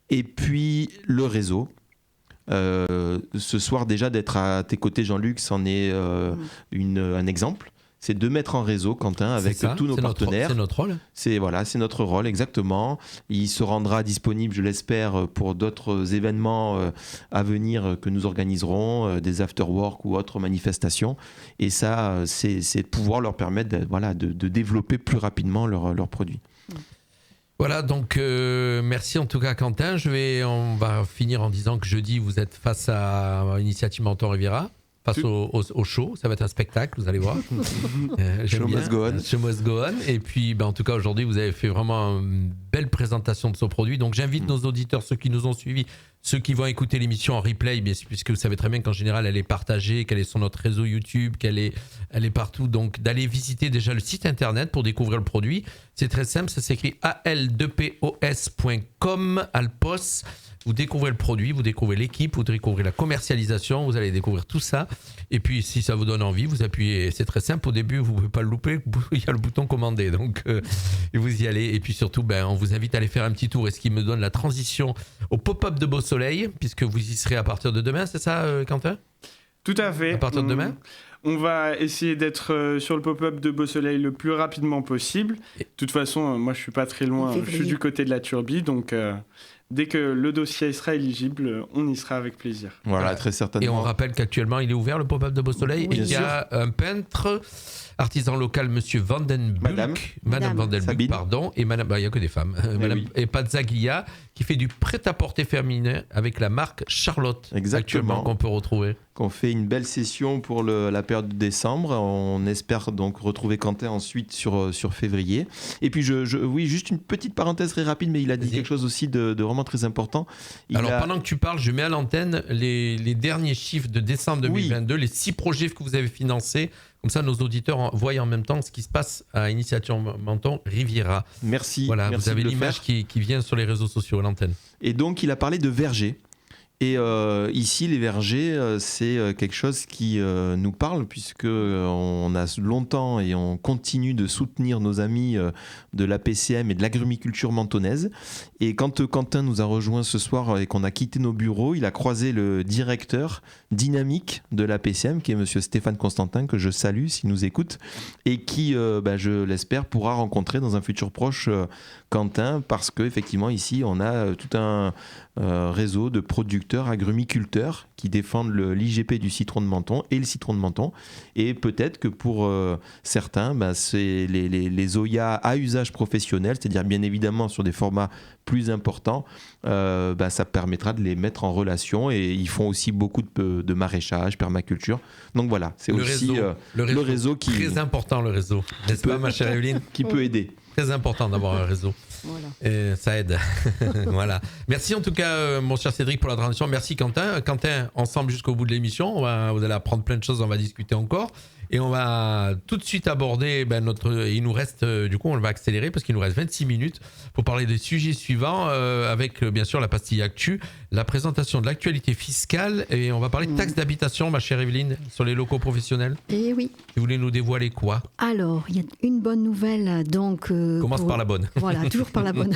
Et puis le réseau. Ce soir déjà d'être à tes côtés, Jean-Luc, c'en est un exemple. C'est de mettre en réseau, Quentin, avec tous nos partenaires. C'est notre rôle. C'est notre rôle, exactement. Il se rendra disponible, je l'espère, pour d'autres événements à venir que nous organiserons, des after-work ou autres manifestations. Et ça, c'est de pouvoir leur permettre de développer plus rapidement leurs produits. Voilà, donc merci en tout cas Quentin. On va finir en disant que jeudi, vous êtes face à Initiative Menton Riviera. Face au show, ça va être un spectacle, vous allez voir. Show must go on. Show must go on. Et puis, en tout cas, aujourd'hui, vous avez fait vraiment une belle présentation de ce produit. Donc, j'invite nos auditeurs, ceux qui nous ont suivis, ceux qui vont écouter l'émission en replay, puisque vous savez très bien qu'en général, elle est partagée, qu'elle est sur notre réseau YouTube, elle est partout. Donc, d'aller visiter déjà le site internet pour découvrir le produit. C'est très simple, ça s'écrit al2pos.com, Alpos. Vous découvrez le produit, vous découvrez l'équipe, vous découvrez la commercialisation, vous allez découvrir tout ça. Et puis, si ça vous donne envie, vous appuyez. C'est très simple. Au début, vous ne pouvez pas le louper. Il y a le bouton commander. Donc, vous y allez. Et puis surtout, on vous invite à aller faire un petit tour. Et ce qui me donne la transition au pop-up de Beau Soleil, puisque vous y serez à partir de demain, c'est ça, Quentin ? Tout à fait. À partir de demain ? On va essayer d'être sur le pop-up de Beau Soleil le plus rapidement possible. De toute façon, moi, je ne suis pas très loin. Je suis du côté de la Turbie. Donc... dès que le dossier sera éligible, on y sera avec plaisir. Voilà, très certainement. Et on rappelle qu'actuellement, il est ouvert, le pop-up de Beau Soleil. Oui, et il y a un peintre, artisan local, monsieur Vandenbulk, Madame Vandenbulk, pardon, et Madame, il n'y a que des femmes, et Pazzaglia, qui fait du prêt-à-porter féminin avec la marque Charlotte. Exactement. Actuellement, qu'on peut retrouver. Qu'on fait une belle session pour la période de décembre. On espère donc retrouver Quentin ensuite sur février. Et puis, oui, juste une petite parenthèse très rapide, mais il a dit quelque chose aussi de vraiment très important. Pendant que tu parles, je mets à l'antenne les derniers chiffres de décembre 2022, les 6 projets que vous avez financés. Comme ça, nos auditeurs voient en même temps ce qui se passe à Initiative Menton Riviera. Merci. Voilà, merci, vous avez l'image qui vient sur les réseaux sociaux, à l'antenne. Et donc, il a parlé de vergers. Et ici, les vergers, c'est quelque chose qui nous parle, puisque on a longtemps et on continue de soutenir nos amis de l'APCM et de l'agrumiculture mentonnaise. Et quand Quentin nous a rejoints ce soir et qu'on a quitté nos bureaux, il a croisé le directeur dynamique de l'APCM, qui est monsieur Stéphane Constantin, que je salue s'il nous écoute, et qui, je l'espère, pourra rencontrer dans un futur proche Quentin, parce qu'effectivement, ici, on a tout un réseau de producteurs agriculteurs, agrumiculteurs qui défendent l'IGP du citron de Menton et le citron de Menton. Et peut-être que pour certains, c'est les Oya à usage professionnel, c'est-à-dire bien évidemment sur des formats plus importants, ça permettra de les mettre en relation. Et ils font aussi beaucoup de maraîchage, permaculture. Donc voilà, c'est aussi le réseau qui... Très important, le réseau. N'est-ce pas, ma chère Evelyne ? Qui peut aider. Très important d'avoir un réseau. Voilà. Et ça aide. Voilà. Merci en tout cas, mon cher Cédric, pour la transition. Merci Quentin. Quentin, ensemble jusqu'au bout de l'émission. Vous allez apprendre plein de choses, on va discuter encore. Et on va tout de suite aborder il nous reste, du coup, on va accélérer parce qu'il nous reste 26 minutes pour parler des sujets suivants avec, bien sûr, la pastille Actu, la présentation de l'actualité fiscale et on va parler de taxes d'habitation, ma chère Evelyne, sur les locaux professionnels. Et oui. Vous voulez nous dévoiler quoi ? Alors, il y a une bonne nouvelle. Donc, commence par la bonne. Voilà, toujours par la bonne.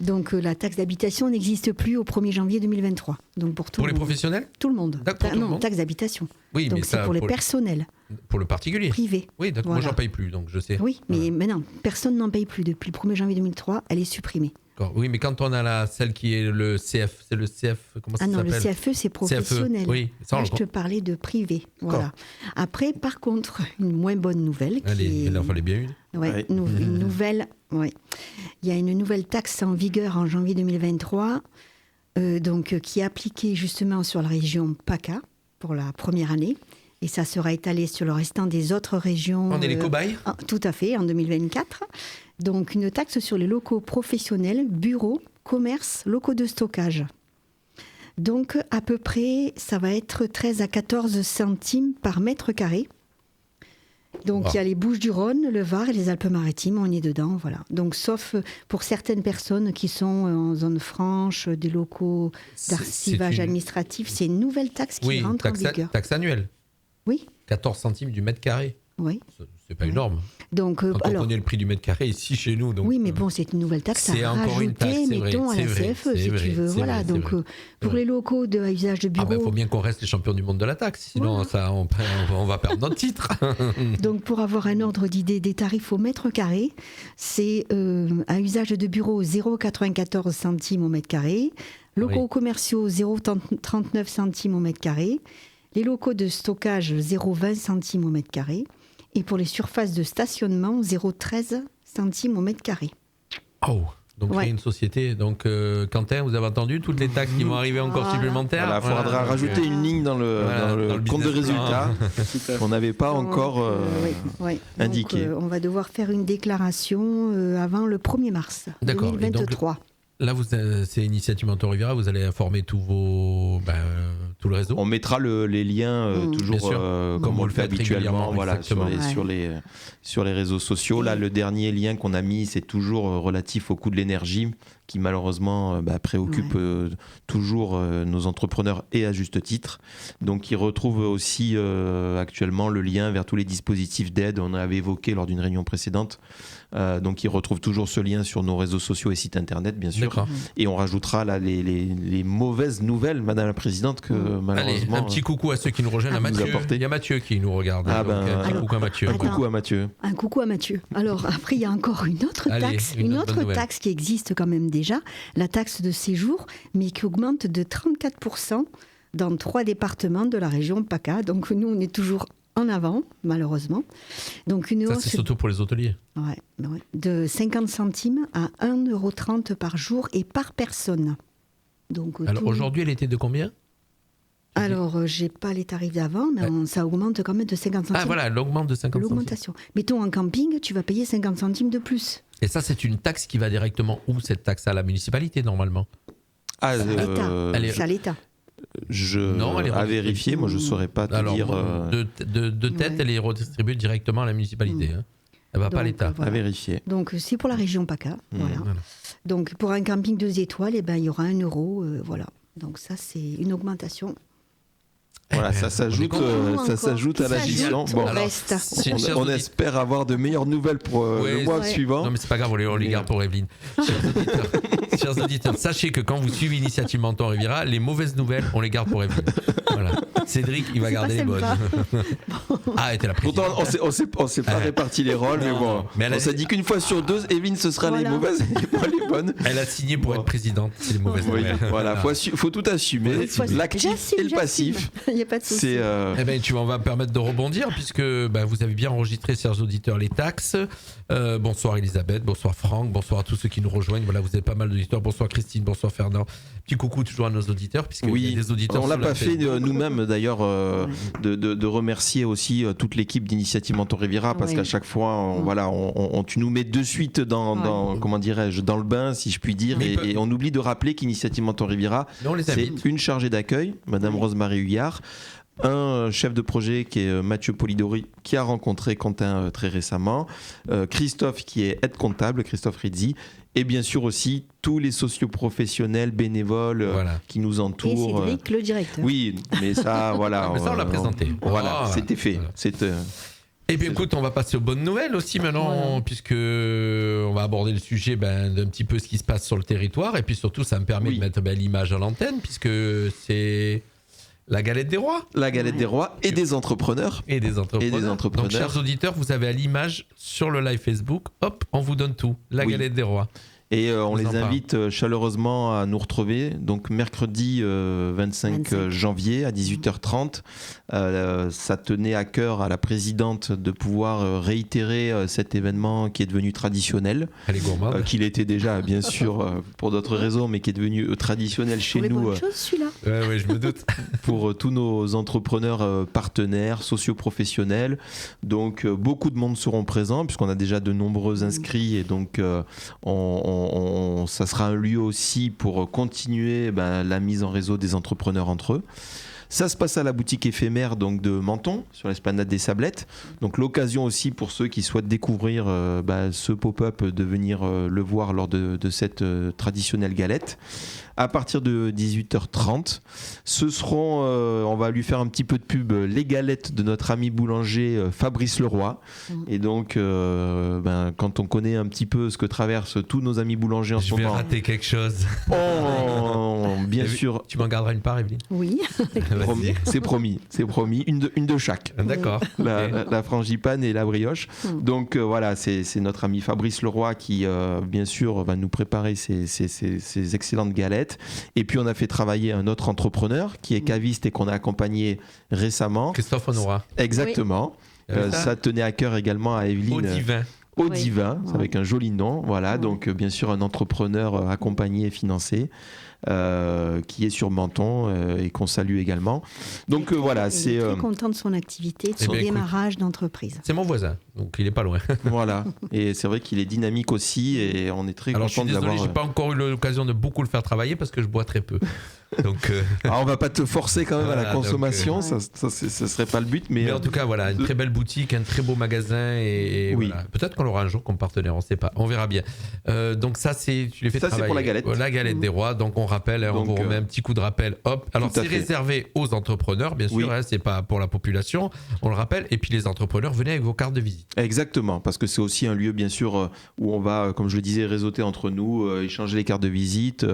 Donc, la taxe d'habitation n'existe plus au 1er janvier 2023. Donc, pour les professionnels ? Tout le monde. D'accord, tout le monde. Taxe d'habitation. Oui, donc, mais c'est ça, pour les personnels. Pour le particulier. Privé. Oui, d'accord. Voilà. Moi, j'en paye plus, donc je sais. Oui, mais maintenant, personne n'en paye plus. Depuis le 1er janvier 2003, elle est supprimée. D'accord. Oui, mais quand on a celle qui est le CF, c'est le CF, comment ça s'appelle ? Le CFE, c'est professionnel. CFE, oui. Ça, moi, je te parlais de privé. Voilà. Après, par contre, une moins bonne nouvelle. Il en fallait bien une. Ouais, une nouvelle. Ouais. Il y a une nouvelle taxe en vigueur en janvier 2023, qui est appliquée justement sur la région PACA pour la première année. Et ça sera étalé sur le restant des autres régions. On est les cobayes ? Tout à fait, en 2024. Donc, une taxe sur les locaux professionnels, bureaux, commerces, locaux de stockage. Donc, à peu près, ça va être 13 à 14 centimes par mètre carré. Donc, il y a les Bouches-du-Rhône, le Var et les Alpes-Maritimes, on est dedans, voilà. Donc, sauf pour certaines personnes qui sont en zone franche, des locaux d'archivage administratif, c'est une nouvelle taxe qui rentre en vigueur. Taxe annuelle. Oui. 14 centimes du mètre carré. Oui. C'est pas énorme. Donc, quand on connaît le prix du mètre carré ici chez nous. Donc, oui, mais bon, c'est une nouvelle taxe à rajouter, mettons, à la CFE, si tu veux. Voilà, donc pour les locaux à usage de bureau... Il faut bien qu'on reste les champions du monde de la taxe, sinon on va perdre notre titre. Donc, pour avoir un ordre d'idée des tarifs au mètre carré, c'est à usage de bureau 0,94 centimes au mètre carré, locaux commerciaux 0,39 centimes au mètre carré, les locaux de stockage 0,20 centimes au mètre carré. Et pour les surfaces de stationnement, 0,13 centimes au mètre carré. Oh, donc il y a une société. Donc, Quentin, vous avez entendu toutes les taxes qui vont arriver encore supplémentaires. Il faudra rajouter une ligne dans le compte de résultat qu'on n'avait pas encore indiqué. Donc, on va devoir faire une déclaration avant le 1er mars 2023. Là, c'est Initiative Menton Riviera, vous allez informer tout le réseau. On mettra les liens toujours comme on le fait habituellement sur les réseaux sociaux. Là, le dernier lien qu'on a mis, c'est toujours relatif au coût de l'énergie qui malheureusement préoccupe toujours nos entrepreneurs et à juste titre. Donc, ils retrouvent aussi actuellement le lien vers tous les dispositifs d'aide. On avait évoqué lors d'une réunion précédente. Donc, ils retrouvent toujours ce lien sur nos réseaux sociaux et sites internet, bien sûr. D'accord. Et on rajoutera là les mauvaises nouvelles, Madame la Présidente, que malheureusement... Allez, un petit coucou à ceux qui nous rejoignent. À Mathieu. Il y a Mathieu qui nous regarde. Un coucou à Mathieu. Un coucou à Mathieu. Un coucou à Mathieu. Alors, après, il y a encore une autre taxe. Une autre taxe qui existe quand même déjà, la taxe de séjour, mais qui augmente de 34% dans 3 départements de la région PACA. Donc, nous, on est toujours en avant, malheureusement. Donc une hausse, c'est surtout pour les hôteliers. De 50 centimes à 1,30 € par jour et par personne. Donc, alors aujourd'hui, elle était de combien ? Alors, j'ai pas les tarifs d'avant, mais ça augmente quand même de 50 centimes. Ah voilà, elle augmente de 50 centimes. L'augmentation. Mettons en camping, tu vas payer 50 centimes de plus. Et ça, c'est une taxe qui va directement où, cette taxe ? À la municipalité, normalement ? C'est à l'État. À vérifier, moi je ne saurais pas te dire. De tête, elle est redistribuée directement à la municipalité. Elle ne va pas à l'État. Voilà. À vérifier. Donc c'est pour la région PACA. Voilà. Donc pour un camping 2 étoiles, il y aura 1 €. Voilà. Donc ça, c'est une augmentation. Voilà, ça s'ajoute à la gestion. Bon, on espère avoir de meilleures nouvelles pour le mois suivant. Non, mais c'est pas grave, on les garde pour Evelyne. Chers auditeurs, sachez que quand vous suivez Initiative Menton Riviera, les mauvaises nouvelles, on les garde pour Evelyne. Voilà. Cédric, il va C'est garder pas les bonnes. sympa. Ah, elle était la présidente. Pourtant, on s'est pas réparti les rôles, mais Non, bon. mais elle a On s'est dit qu'une fois sur deux, Evelyne, ce sera les Voilà. mauvaises et pas les bonnes. Elle a signé pour être présidente. C'est les mauvaises Oui, nouvelles. voilà, faut tout assumer, l'actif et le passif. Il n'y a pas de souci. C'est Eh ben, tu vas me permettre de rebondir puisque vous avez bien enregistré, chers auditeurs, les taxes. Bonsoir Elisabeth, bonsoir Franck, bonsoir à tous ceux qui nous rejoignent. Voilà, vous êtes pas mal d'auditeurs. Bonsoir Christine, bonsoir Fernand. Petit coucou toujours à nos auditeurs puisque il y a des auditeurs. On l'a sur la pas fait Facebook. nous-mêmes d'ailleurs de remercier aussi toute l'équipe d'Initiative Menton Riviera parce Oui. qu'à chaque fois, tu nous mets de suite dans comment dirais-je, dans le bain si je puis dire, Mais et on oublie de rappeler qu'Initiative Menton Riviera, Mais on les c'est invite. une chargée d'accueil, Madame Rosemarie Huyard, un chef de projet qui est Mathieu Polidori, qui a rencontré Quentin très récemment, Christophe qui est aide comptable, Christophe Rizzi, et bien sûr aussi tous les socioprofessionnels bénévoles Voilà. qui nous Et entourent. Cédric, le directeur. Oui, mais ça, voilà. Mais ça, on l'a présenté. Voilà, Ah, c'était fait. voilà. C'est, Et bien écoute, on va passer aux bonnes nouvelles aussi maintenant, Voilà. puisque on va aborder le sujet d'un petit peu ce qui se passe sur le territoire, et puis surtout ça me permet Oui. de mettre l'image à l'antenne, puisque c'est la galette des rois la galette des rois et des entrepreneurs. et des entrepreneurs. Donc chers auditeurs, vous avez à l'image sur le live Facebook, hop, on vous donne tout, la Oui. galette des rois. Et on Vous les en parlez. invite chaleureusement à nous retrouver. Donc mercredi 25 janvier à 18h30. Ça tenait à cœur à la présidente de pouvoir réitérer cet événement qui est devenu traditionnel. Elle est gourmande. Qu'il était déjà bien sûr pour d'autres raisons, mais qui est devenu traditionnel chez Trouvez nous. bonne chose, celui-là. Ouais, je me doute. Pour tous nos entrepreneurs partenaires, socio-professionnels. Donc beaucoup de monde seront présents puisqu'on a déjà de nombreux inscrits et donc ça sera un lieu aussi pour continuer la mise en réseau des entrepreneurs entre eux. Ça se passe à la boutique éphémère donc de Menton, sur l'esplanade des Sablettes. Donc l'occasion aussi pour ceux qui souhaitent découvrir ce pop-up de venir le voir lors de cette traditionnelle galette. À partir de 18h30, ce seront, on va lui faire un petit peu de pub, les galettes de notre ami boulanger Fabrice Leroy. Et donc, quand on connaît un petit peu ce que traversent tous nos amis boulangers en ce Je vais moment, rater quelque chose. bien sûr, Tu m'en garderas une part, Evelyne. Oui. Vas-y. c'est promis, une de chaque. D'accord. La frangipane et la brioche. Donc voilà, c'est notre ami Fabrice Leroy qui, bien sûr, va nous préparer ces excellentes galettes. Et puis on a fait travailler un autre entrepreneur qui est caviste et qu'on a accompagné récemment. Christophe Honora. Exactement. Ça tenait à cœur également à Evelyne. Au divin. Au Oui. divin, c'est avec un joli nom. Voilà, Ouais. donc bien sûr un entrepreneur accompagné et financé. Qui est sur Menton et qu'on salue également. Donc voilà, Il est très content de son activité, de son bien, écoute. démarrage d'entreprise. C'est mon voisin, donc il est pas loin. voilà. Et c'est vrai qu'il est dynamique aussi et on est très Alors je suis content de désolé, l'avoir. j'ai pas encore eu l'occasion de beaucoup le faire travailler parce que je bois très peu. Donc, Alors, on va pas te forcer quand même à la Voilà, donc, consommation, ouais. ça serait pas le but, mais mais en tout cas, voilà, une très belle boutique, un très beau magasin et Oui. voilà. Peut-être qu'on l'aura un jour comme partenaire, on sait pas, on verra bien. Donc ça, tu les fais Ça, c'est travailler. pour la galette. La galette des rois. Donc on rappelle, on Donc, vous remet un petit coup de rappel. Hop. Alors tout à c'est fait. réservé aux entrepreneurs, bien sûr. Oui. C'est pas pour la population. On le rappelle. Et puis les entrepreneurs, venez avec vos cartes de visite. Exactement, parce que c'est aussi un lieu, bien sûr, où on va, comme je le disais, réseauter entre nous, échanger les cartes de visite,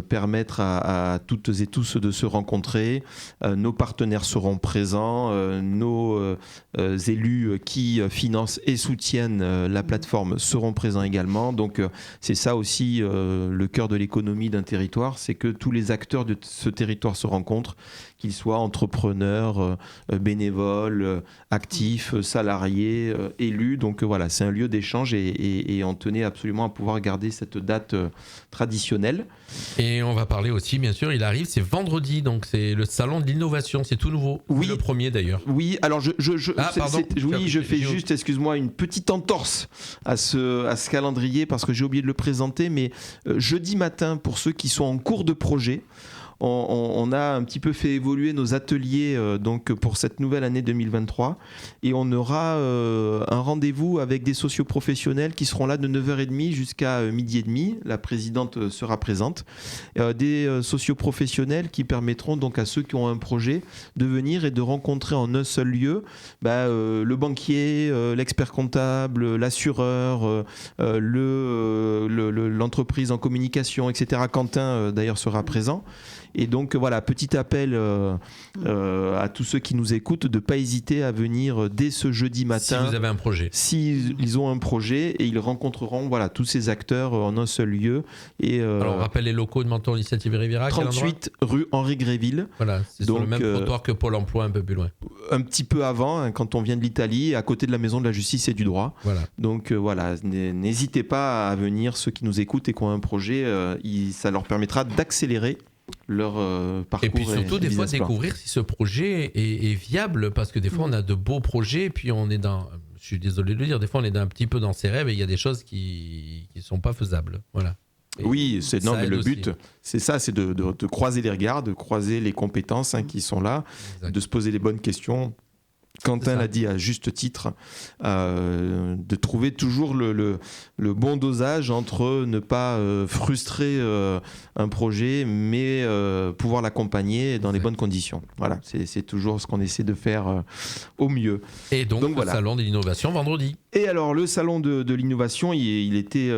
permettre à toutes et tous de se rencontrer. Nos partenaires seront présents, nos élus qui financent et soutiennent la plateforme seront présents également. Donc, c'est ça aussi le cœur de l'économie d'un territoire, c'est que tous les acteurs de ce territoire se rencontrent, qu'ils soient entrepreneurs, bénévoles, actifs, salariés, élus. Donc voilà, c'est un lieu d'échange et on tenait absolument à pouvoir garder cette date traditionnelle. Et on va parler aussi, bien sûr, il arrive, c'est vendredi, donc c'est le salon de l'innovation, c'est tout nouveau. Oui. Le premier d'ailleurs. Oui, alors Pardon. oui, je fais J'ai- juste, excuse-moi, une petite entorse à ce calendrier parce que j'ai oublié de le présenter, mais jeudi matin, pour ceux qui sont en cours de projet, on a un petit peu fait évoluer nos ateliers donc pour cette nouvelle année 2023 et on aura un rendez-vous avec des socioprofessionnels qui seront là de 9h30 jusqu'à 12h30. La présidente sera présente. Des socioprofessionnels qui permettront donc à ceux qui ont un projet de venir et de rencontrer en un seul lieu le banquier, l'expert comptable, l'assureur, l'entreprise en communication, etc. Quentin d'ailleurs sera présent. Et donc voilà, petit appel à tous ceux qui nous écoutent de ne pas hésiter à venir dès ce jeudi matin. Si vous avez un projet. S'ils ont un projet, et ils rencontreront tous ces acteurs en un seul lieu. Et, alors on rappelle les locaux de Menton Initiative Riviera. 38 rue Henri Gréville. Voilà, c'est sur le même trottoir que Pôle emploi, un peu plus loin. Un petit peu avant, quand on vient de l'Italie, à côté de la Maison de la Justice et du Droit. Voilà. Donc voilà, n'hésitez pas à venir, ceux qui nous écoutent et qui ont un projet, ça leur permettra d'accélérer leur parcours. Et puis surtout, des fois, découvrir si ce projet est viable, parce que des fois, on a de beaux projets, et puis on est dans... Je suis désolé de le dire, des fois, on est un petit peu dans ses rêves, et il y a des choses qui ne sont pas faisables. Voilà. Et oui, mais le but, aussi. c'est ça, c'est de croiser les regards, de croiser les compétences qui sont là, Exact. de se poser les bonnes questions. Quentin l'a dit à juste titre, de trouver toujours le bon dosage entre ne pas frustrer un projet, mais pouvoir l'accompagner dans les bonnes conditions. Voilà, c'est toujours ce qu'on essaie de faire au mieux. Et donc le voilà. salon de l'innovation vendredi. Et alors le salon de l'innovation, il était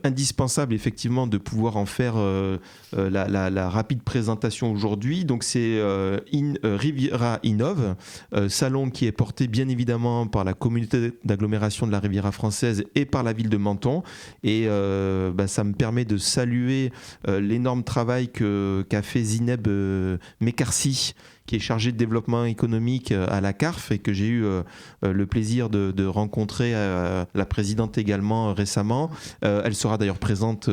indispensable effectivement de pouvoir en faire la rapide présentation aujourd'hui. Donc c'est Riviera Innove, salon qui est porté bien évidemment par la communauté d'agglomération de la Riviera française et par la ville de Menton. Et ça me permet de saluer l'énorme travail qu'a fait Zineb Mekarsi, qui est chargée de développement économique à la CARF et que j'ai eu le plaisir de rencontrer la présidente également récemment. Elle sera d'ailleurs présente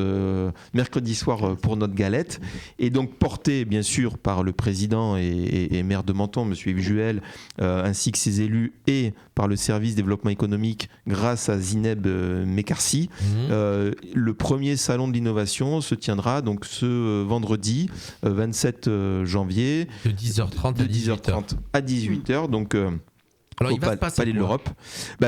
mercredi soir pour notre galette. Et donc portée bien sûr par le président et maire de Menton, M. Yves Juel, ainsi que ses élus, et par le service développement économique grâce à Zineb Mekarsi. Le premier salon de l'innovation se tiendra donc ce vendredi 27 janvier. De 10h30 de 10h30 à 18h. Donc alors, il va se passer Palais de l'Europe.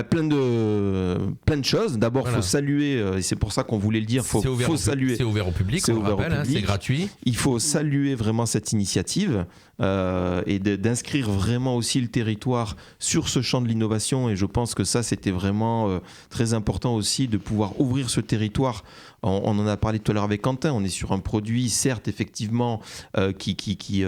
Plein de choses. D'abord, il faut saluer, et c'est pour ça qu'on voulait le dire, faut saluer. C'est ouvert au public, c'est ouvert au public. C'est gratuit. Il faut saluer vraiment cette initiative et d'inscrire vraiment aussi le territoire sur ce champ de l'innovation. Et je pense que ça, c'était vraiment très important aussi de pouvoir ouvrir ce territoire. On en a parlé tout à l'heure avec Quentin. On est sur un produit, certes, effectivement, qui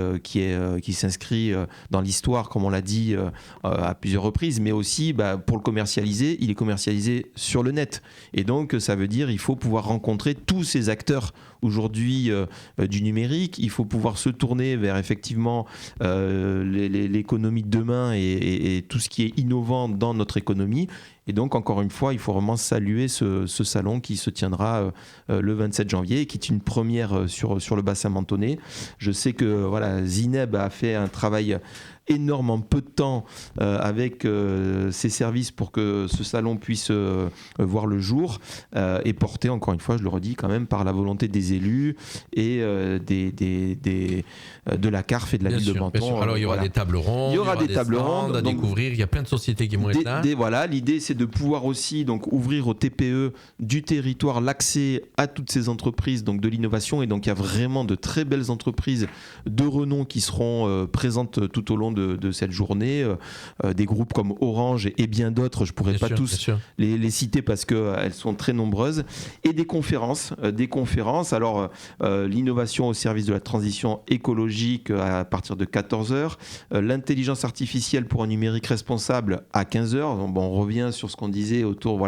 s'inscrit dans l'histoire, comme on l'a dit à plusieurs reprises, mais aussi pour le commercialiser, il est commercialisé sur le net. Et donc, ça veut dire qu'il faut pouvoir rencontrer tous ces acteurs aujourd'hui du numérique. Il faut pouvoir se tourner vers effectivement l'économie de demain et tout ce qui est innovant dans notre économie. Et donc, encore une fois, il faut vraiment saluer ce salon qui se tiendra le 27 janvier et qui est une première sur le bassin mentonais. Je sais que Zineb a fait un travail énorme en peu de temps avec ses services pour que ce salon puisse voir le jour et porté, encore une fois, je le redis quand même, par la volonté des élus et de la CARF et de la ville de Menton. Alors il y aura des tables rondes, il y aura des tables rondes à découvrir, il y a plein de sociétés qui vont être là. L'idée c'est de pouvoir aussi donc ouvrir aux TPE du territoire l'accès à toutes ces entreprises donc de l'innovation, et donc il y a vraiment de très belles entreprises de renom qui seront présentes tout au long de cette journée, des groupes comme Orange et bien d'autres, je ne pourrais pas tous les citer parce qu'elles sont très nombreuses, et des conférences. Alors l'innovation au service de la transition écologique à partir de 14h, l'intelligence artificielle pour un numérique responsable à 15h. On revient sur ce qu'on disait autour de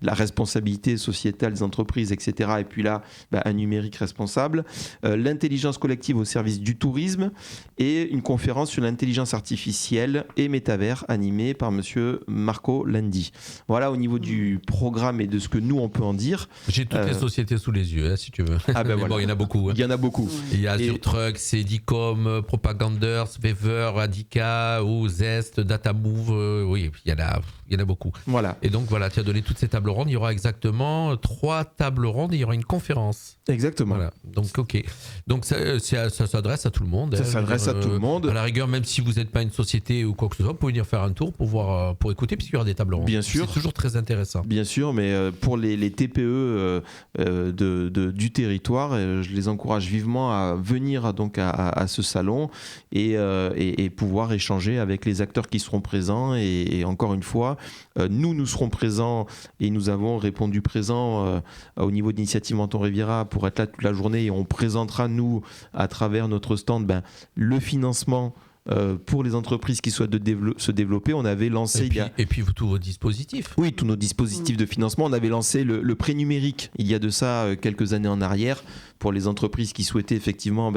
la responsabilité sociétale des entreprises, etc. Et puis là, un numérique responsable. L'intelligence collective au service du tourisme, et une conférence sur l'intelligence artificielle et métavers animée par monsieur Marco Landi. Voilà au niveau du programme et de ce que nous on peut en dire. J'ai toutes les sociétés sous les yeux, si tu veux. Bon, il y en a beaucoup. Il y en a beaucoup. Il y a Azure Truck, Cdicom, Propaganders, Weaver, Adica, Zest, Datamove. Oui, il y en a beaucoup. Voilà. Et donc voilà, tu as donné toutes ces tables rondes. Il y aura exactement 3 tables rondes et il y aura une conférence. Exactement. Voilà. Donc ok. Donc ça s'adresse à tout le monde. Ça s'adresse à tout le monde. À la rigueur, même si vous n'êtes pas une société ou quoi que ce soit, vous pouvez venir faire un tour pour écouter, puisqu'il y aura des tables rondes. Bien sûr. C'est toujours très intéressant. Bien sûr, mais pour les TPE du territoire, je les encourage vivement à venir donc à ce salon et pouvoir échanger avec les acteurs qui seront présents. Et encore une fois, nous serons présents et nous avons répondu présent au niveau d'Initiative Menton Riviera pour être là toute la journée, et on présentera, nous, à travers notre stand, le financement pour les entreprises qui souhaitent se développer. On avait lancé et puis tous vos dispositifs. Oui, tous nos dispositifs de financement. On avait lancé le prêt numérique il y a de ça quelques années en arrière pour les entreprises qui souhaitaient effectivement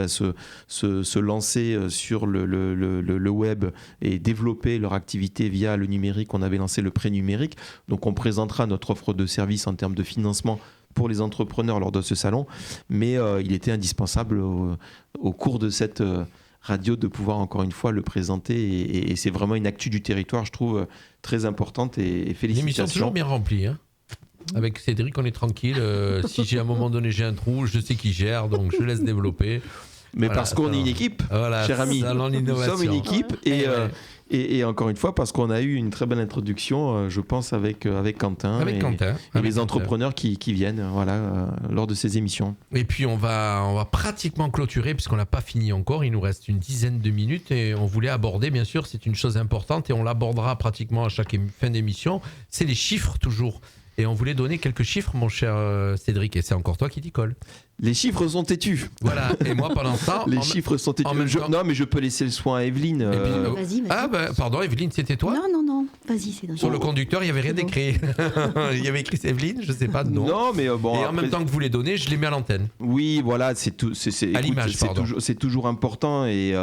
se lancer sur le web et développer leur activité via le numérique. On avait lancé le prêt numérique. Donc on présentera notre offre de service en termes de financement pour les entrepreneurs lors de ce salon. Mais il était indispensable au cours de cette radio de pouvoir encore une fois le présenter, et c'est vraiment une actu du territoire, je trouve, très importante, et félicitations. L'émission toujours bien remplie, hein. Avec Cédric, on est tranquille. Si à un moment donné j'ai un trou, je sais qui gère, donc je laisse développer. Mais voilà, parce qu'on est une équipe, cher ami. Nous sommes une équipe, et encore une fois, parce qu'on a eu une très belle introduction, je pense, avec Quentin, et les entrepreneurs qui viennent lors de ces émissions. Et puis on va pratiquement clôturer, puisqu'on n'a pas fini encore. Il nous reste une dizaine de minutes, et on voulait aborder, bien sûr, c'est une chose importante, et on l'abordera pratiquement à chaque fin d'émission, c'est les chiffres toujours. Et on voulait donner quelques chiffres, mon cher Cédric, et c'est encore toi qui t'y colle. Les chiffres sont têtus. Voilà, et moi pendant ce temps... Les chiffres sont têtus. Non, mais je peux laisser le soin à Evelyne. Vas-y. Ah, pardon, Evelyne, c'était toi ? Non, vas-y, c'est Sur le conducteur, il n'y avait rien écrit. Il y avait écrit Evelyne, je ne sais pas, non. Non, mais bon... Et en même temps que vous les donnez, je les mets à l'antenne. Oui, voilà, c'est tout. À l'image, pardon. C'est toujours important, et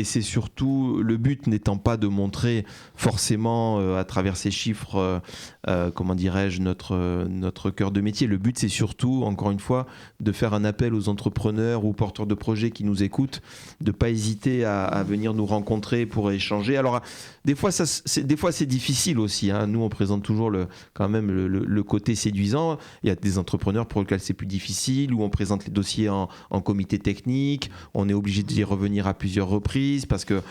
c'est surtout, le but n'étant pas de montrer forcément à travers ces chiffres, comment dirais-je, notre cœur de métier. Le but, c'est surtout, encore une fois, de faire un appel aux entrepreneurs ou porteurs de projets qui nous écoutent, de ne pas hésiter à venir nous rencontrer pour échanger. Alors, des fois, c'est difficile aussi, hein. Nous, on présente toujours quand même le côté séduisant. Il y a des entrepreneurs pour lesquels c'est plus difficile, où on présente les dossiers en comité technique. On est obligé d'y revenir à plusieurs reprises, parce que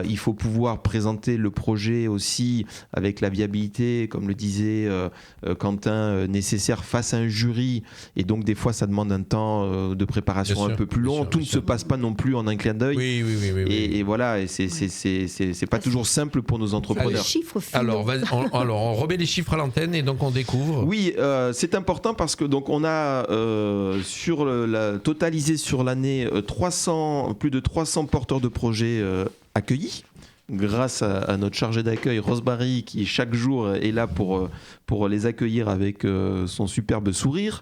il faut pouvoir présenter le projet aussi avec la viabilité, comme le disait Quentin, nécessaire face à un jury. Et donc, des fois, ça demande un temps de préparation un peu plus long. Tout ne se passe pas non plus en un clin d'œil. Oui. Et voilà, et c'est pas toujours simple pour nos entrepreneurs. Alors, on remet les chiffres à l'antenne, et donc on découvre. Oui, c'est important, parce que donc on a totalisé sur l'année plus de 300 porteurs de projets accueillis, grâce à notre chargé d'accueil Rose Barry, qui chaque jour est là pour les accueillir avec son superbe sourire.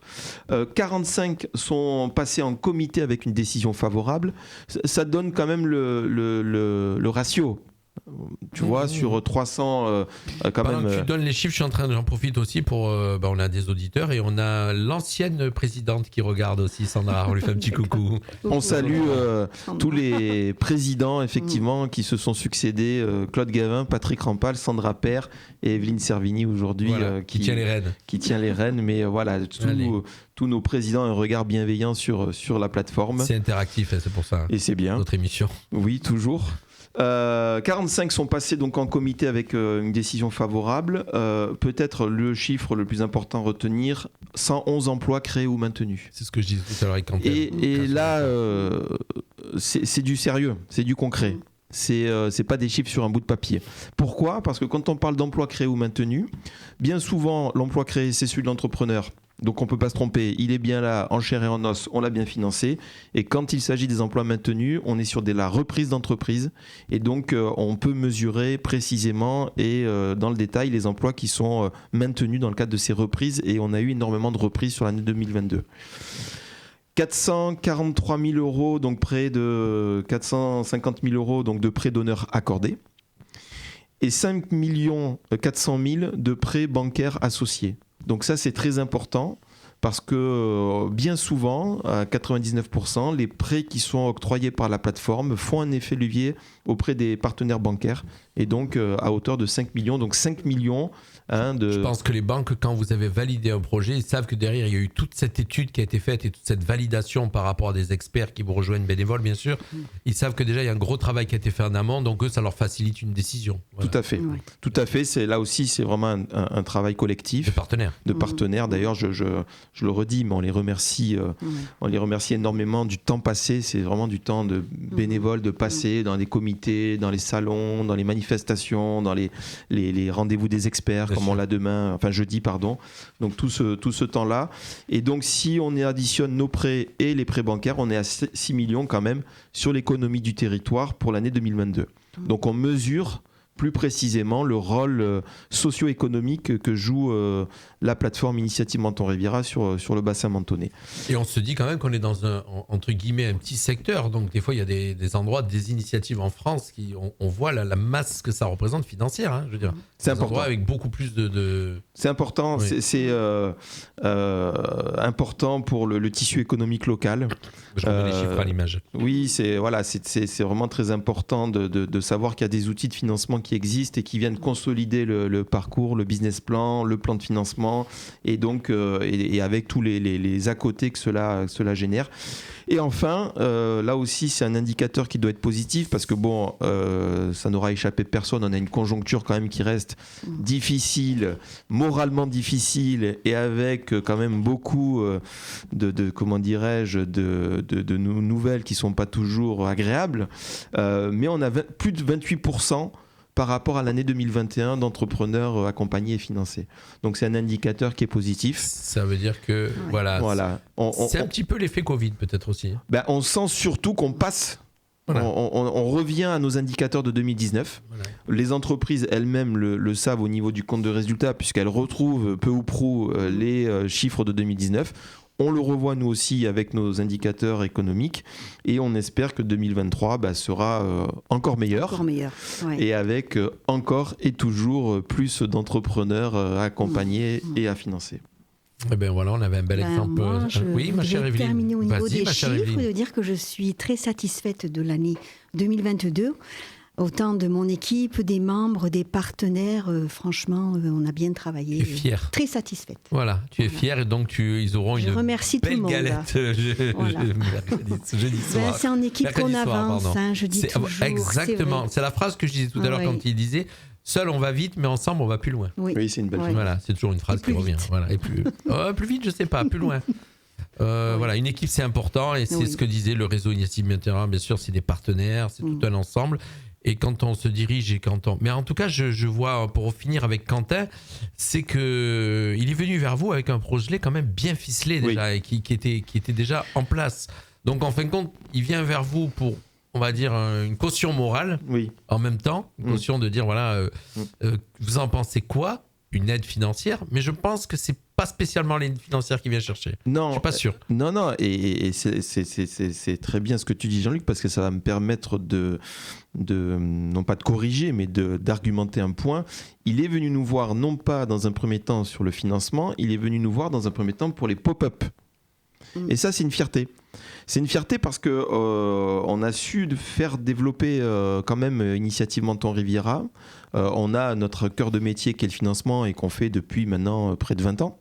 45 sont passés en comité avec une décision favorable. Ça donne quand même le ratio. Tu vois, sur 300, quand Pendant même. que tu donnes les chiffres, j'en profite aussi pour. On a des auditeurs, et on a l'ancienne présidente qui regarde aussi, Sandra. On lui fait un petit coucou. On salue tous les présidents, effectivement, qui se sont succédés: Claude Gavin, Patrick Rampal, Sandra Père et Evelyne Servini aujourd'hui, voilà, qui tient les rênes. Qui tient les rênes, mais voilà, tous nos présidents ont un regard bienveillant sur la plateforme. C'est interactif, c'est pour ça. Et c'est bien. Notre émission. Oui, toujours. 45 sont passés donc en comité avec une décision favorable. Peut-être le chiffre le plus important à retenir: 111 emplois créés ou maintenus. C'est ce que je disais tout à l'heure avec Quentin. Et là, c'est du sérieux, c'est du concret. C'est pas des chiffres sur un bout de papier. Pourquoi ? Parce que quand on parle d'emplois créés ou maintenus, bien souvent l'emploi créé, c'est celui de l'entrepreneur. Donc on ne peut pas se tromper, il est bien là en chair et en os, on l'a bien financé. Et quand il s'agit des emplois maintenus, on est sur la reprise d'entreprise. Et donc on peut mesurer précisément et dans le détail les emplois qui sont maintenus dans le cadre de ces reprises. Et on a eu énormément de reprises sur l'année 2022. 443 000 euros, donc près de 450 000 euros donc de prêts d'honneur accordés. Et 5 400 000 de prêts bancaires associés. Donc ça, c'est très important, parce que bien souvent, à 99%, les prêts qui sont octroyés par la plateforme font un effet levier auprès des partenaires bancaires, et donc à hauteur de 5 millions. Donc 5 millions Je pense que les banques, quand vous avez validé un projet, ils savent que derrière, il y a eu toute cette étude qui a été faite et toute cette validation par rapport à des experts qui vous rejoignent bénévoles, bien sûr. Ils savent que déjà, il y a un gros travail qui a été fait en amont, donc eux, ça leur facilite une décision. Voilà. Tout à fait. Ouais. Tout à fait. Là aussi, c'est vraiment un travail collectif. De partenaires. D'ailleurs, je le redis, mais on les remercie énormément du temps passé. C'est vraiment du temps de bénévoles de passer dans les comités, dans les salons, dans les manifestations, dans les rendez-vous des experts, bien comme sûr. On l'a jeudi, pardon. Donc tout ce temps-là. Et donc si on additionne nos prêts et les prêts bancaires, on est à 6 millions quand même sur l'économie du territoire pour l'année 2022. Donc on mesure plus précisément le rôle socio-économique que joue la plateforme Initiative Menton Riviera sur le bassin mentonais. Et on se dit quand même qu'on est dans entre guillemets, un petit secteur. Donc des fois, il y a des endroits, des initiatives en France qui on voit la masse que ça représente financière. Hein, je veux dire, c'est important. Endroits avec beaucoup plus de... C'est important. Oui. C'est important pour le tissu économique local. Je remets les chiffres à l'image. Oui, c'est vraiment très important de savoir qu'il y a des outils de financement qui existent et qui viennent consolider le parcours, le business plan, le plan de financement et donc et avec tous les à côté que cela génère. Et enfin, là aussi, c'est un indicateur qui doit être positif parce que bon, ça n'aura échappé personne. On a une conjoncture quand même qui reste difficile, moralement difficile et avec quand même beaucoup de nouvelles qui sont pas toujours agréables. Mais on a plus de 28% par rapport à l'année 2021 d'entrepreneurs accompagnés et financés. Donc c'est un indicateur qui est positif. Ça veut dire que voilà. C'est un petit peu l'effet Covid peut-être aussi. On sent surtout qu'on passe. Voilà. On revient à nos indicateurs de 2019. Voilà. Les entreprises elles-mêmes le savent au niveau du compte de résultat puisqu'elles retrouvent peu ou prou les chiffres de 2019. On le revoit nous aussi avec nos indicateurs économiques et on espère que 2023 sera encore meilleur. Encore meilleur, ouais. Et avec encore et toujours plus d'entrepreneurs à accompagner et à financer. Eh bien voilà, on avait un bel exemple. Oui, ma chère Evelyne. Je vais terminer au niveau des chiffres, Evelyne. de dire que je suis très satisfaite de l'année 2022. Autant de mon équipe, des membres, des partenaires, franchement, on a bien travaillé. Tu es fière. Très satisfaite. Voilà, tu es fière et donc ils auront une belle galette jeudi soir. C'est en équipe qu'on avance, je dis toujours. Exactement, c'est la phrase que je disais tout à l'heure quand il disait « Seul on va vite, mais ensemble on va plus loin ». Oui, c'est une belle phrase. Voilà, c'est toujours une phrase qui revient. Voilà, et plus vite, je sais pas, plus loin. Voilà, une équipe c'est important et c'est ce que disait le réseau Initiative Menton. Bien sûr, c'est des partenaires, c'est tout un ensemble. Et quand on se dirige mais en tout cas, je vois, pour finir avec Quentin, c'est que il est venu vers vous avec un projet quand même bien ficelé déjà et qui était déjà en place. Donc en fin de compte, il vient vers vous pour, on va dire, une caution morale. Oui. En même temps, une caution de dire vous en pensez quoi ? Une aide financière, mais je pense que c'est pas spécialement l'aide financière qui vient chercher. Non, je suis pas sûr. Non, et c'est très bien ce que tu dis, Jean-Luc, parce que ça va me permettre non pas de corriger, mais d'argumenter un point. Il est venu nous voir non pas dans un premier temps sur le financement, il est venu nous voir dans un premier temps pour les pop-up. Et ça, c'est une fierté. C'est une fierté parce que on a su faire développer quand même Initiative Menton Riviera. On a notre cœur de métier qui est le financement et qu'on fait depuis maintenant près de 20 ans.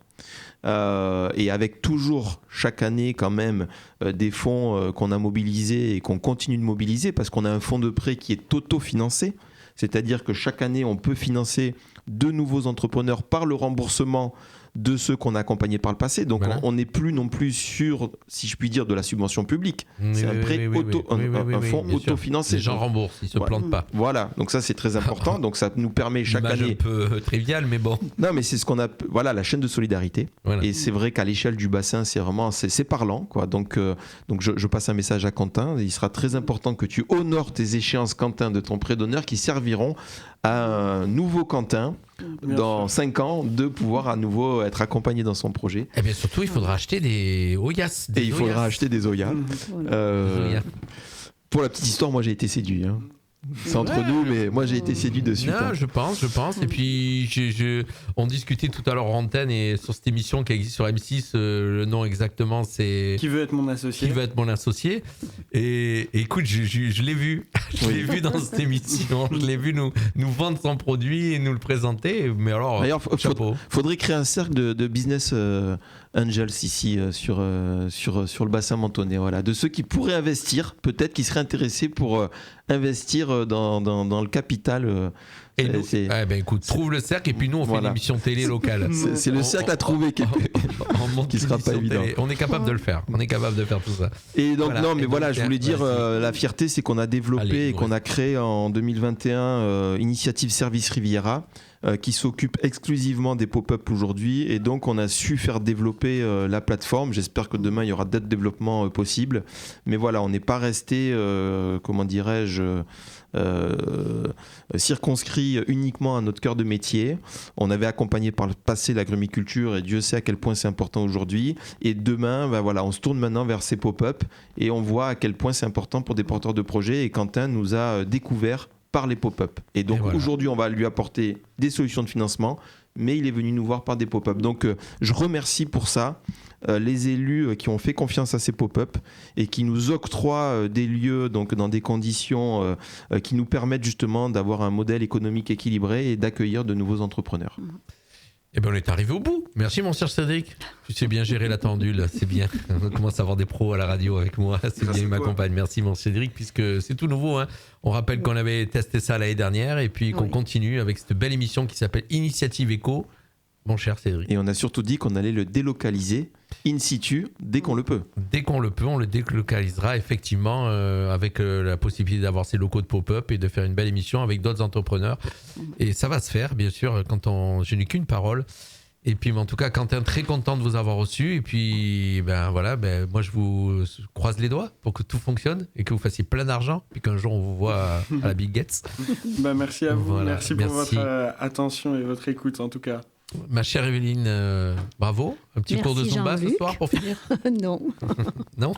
Et avec toujours chaque année quand même des fonds qu'on a mobilisés et qu'on continue de mobiliser parce qu'on a un fonds de prêt qui est auto-financé. C'est-à-dire que chaque année, on peut financer de nouveaux entrepreneurs par le remboursement de ceux qu'on a accompagnés par le passé. Donc on n'est plus non plus sur, si je puis dire, de la subvention publique. C'est un prêt un fonds autofinancé. Les gens remboursent, ils ne se plantent pas. Voilà, donc ça c'est très important. Donc ça nous permet chaque année... un peu trivial, mais bon. Non, mais c'est ce qu'on a... Voilà, la chaîne de solidarité. Voilà. Et c'est vrai qu'à l'échelle du bassin, c'est vraiment... C'est parlant, quoi. Donc je passe un message à Quentin. Il sera très important que tu honores tes échéances, Quentin, de ton prêt d'honneur qui serviront à un nouveau Quentin dans 5 ans de pouvoir à nouveau être accompagné dans son projet. Et bien surtout, il faudra acheter des Oyas. Et il faudra acheter des Oyas. Pour la petite histoire, moi j'ai été séduit. C'est entre nous, mais moi j'ai été séduit de suite. Non, je pense. Et puis, on discutait tout à l'heure en antenne et sur cette émission qui existe sur M6, le nom exactement c'est... Qui veut être mon associé ? Qui veut être mon associé ? Et écoute, je l'ai vu. Je l'ai vu dans cette émission. Je l'ai vu nous vendre son produit et nous le présenter. Mais alors, D'ailleurs, chapeau. faudrait créer un cercle de business angels ici sur le bassin mentonais. Voilà. De ceux qui pourraient investir, peut-être qui seraient intéressés pour investir dans le capital. Et nous, écoute, trouve le cercle et puis nous on fait une émission télé locale. C'est le cercle à trouver qui sera pas évident. On est capable de le faire. On est capable de faire tout ça. Et donc je voulais dire la fierté, c'est qu'on a développé et qu'on a créé en 2021 Initiative Service Riviera. Qui s'occupe exclusivement des pop-up aujourd'hui, et donc on a su faire développer la plateforme. J'espère que demain il y aura d'autres développements possibles, mais voilà, on n'est pas resté circonscrit uniquement à notre cœur de métier. On avait accompagné par le passé l'agrumiculture et Dieu sait à quel point c'est important aujourd'hui, et demain on se tourne maintenant vers ces pop-up et on voit à quel point c'est important pour des porteurs de projets, et Quentin nous a découvert par les pop-up. Et donc aujourd'hui, on va lui apporter des solutions de financement, mais il est venu nous voir par des pop-up. Donc je remercie pour ça les élus qui ont fait confiance à ces pop-up et qui nous octroient des lieux donc, dans des conditions qui nous permettent justement d'avoir un modèle économique équilibré et d'accueillir de nouveaux entrepreneurs. Eh bien, on est arrivé au bout. Merci, mon cher Cédric. Tu sais bien gérer la tendule, c'est bien. On commence à avoir des pros à la radio avec moi. C'est bien, il m'accompagne. Merci, mon Cédric, puisque c'est tout nouveau. Hein. On rappelle qu'on avait testé ça l'année dernière et puis qu'on continue avec cette belle émission qui s'appelle Initiative Éco. Mon cher Cédric. Et on a surtout dit qu'on allait le délocaliser in situ dès qu'on le peut. Dès qu'on le peut, on le délocalisera effectivement avec la possibilité d'avoir ces locaux de pop-up et de faire une belle émission avec d'autres entrepreneurs. Et ça va se faire, bien sûr, je n'ai qu'une parole. Et puis, en tout cas, Quentin, très content de vous avoir reçu. Et puis, moi, je vous croise les doigts pour que tout fonctionne et que vous fassiez plein d'argent. Puis qu'un jour, on vous voit à la Big Gets. Merci à vous. Voilà, merci pour votre attention et votre écoute, en tout cas. Ma chère Evelyne, bravo. Un petit cours de Zumba ce soir pour finir ? Non. Non ?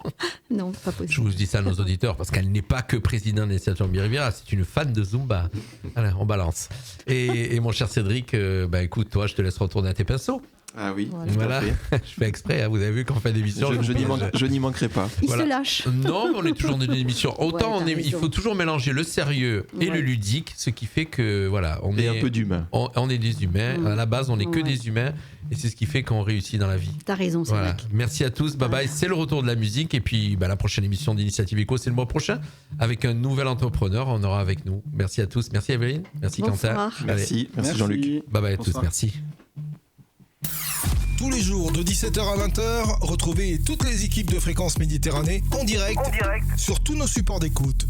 Non, pas possible. Je vous dis ça à nos auditeurs parce qu'elle n'est pas que présidente de l'initiative Riviera, c'est une fan de Zumba. Allez, on balance. Et mon cher Cédric, écoute, toi, je te laisse retourner à tes pinceaux. Ah oui, voilà. Je fais exprès, hein. Vous avez vu qu'en fin d'émission, je n'y manquerai pas. Il se lâche. Non, on est toujours dans une émission. Autant il faut toujours mélanger le sérieux et le ludique, ce qui fait que on est un peu d'humain. On est des humains. À la base, on n'est que des humains, et c'est ce qui fait qu'on réussit dans la vie. T'as raison, c'est vrai. Merci à tous. Bye bye. C'est le retour de la musique, et puis la prochaine émission d'Initiative Éco, c'est le mois prochain avec un nouvel entrepreneur. On aura avec nous. Merci à tous. Merci Evelyne. Merci Quentin. Merci Jean-Luc. Bye bye à tous. Merci. Tous les jours de 17h à 20h, retrouvez toutes les équipes de Fréquence Méditerranée en direct sur tous nos supports d'écoute.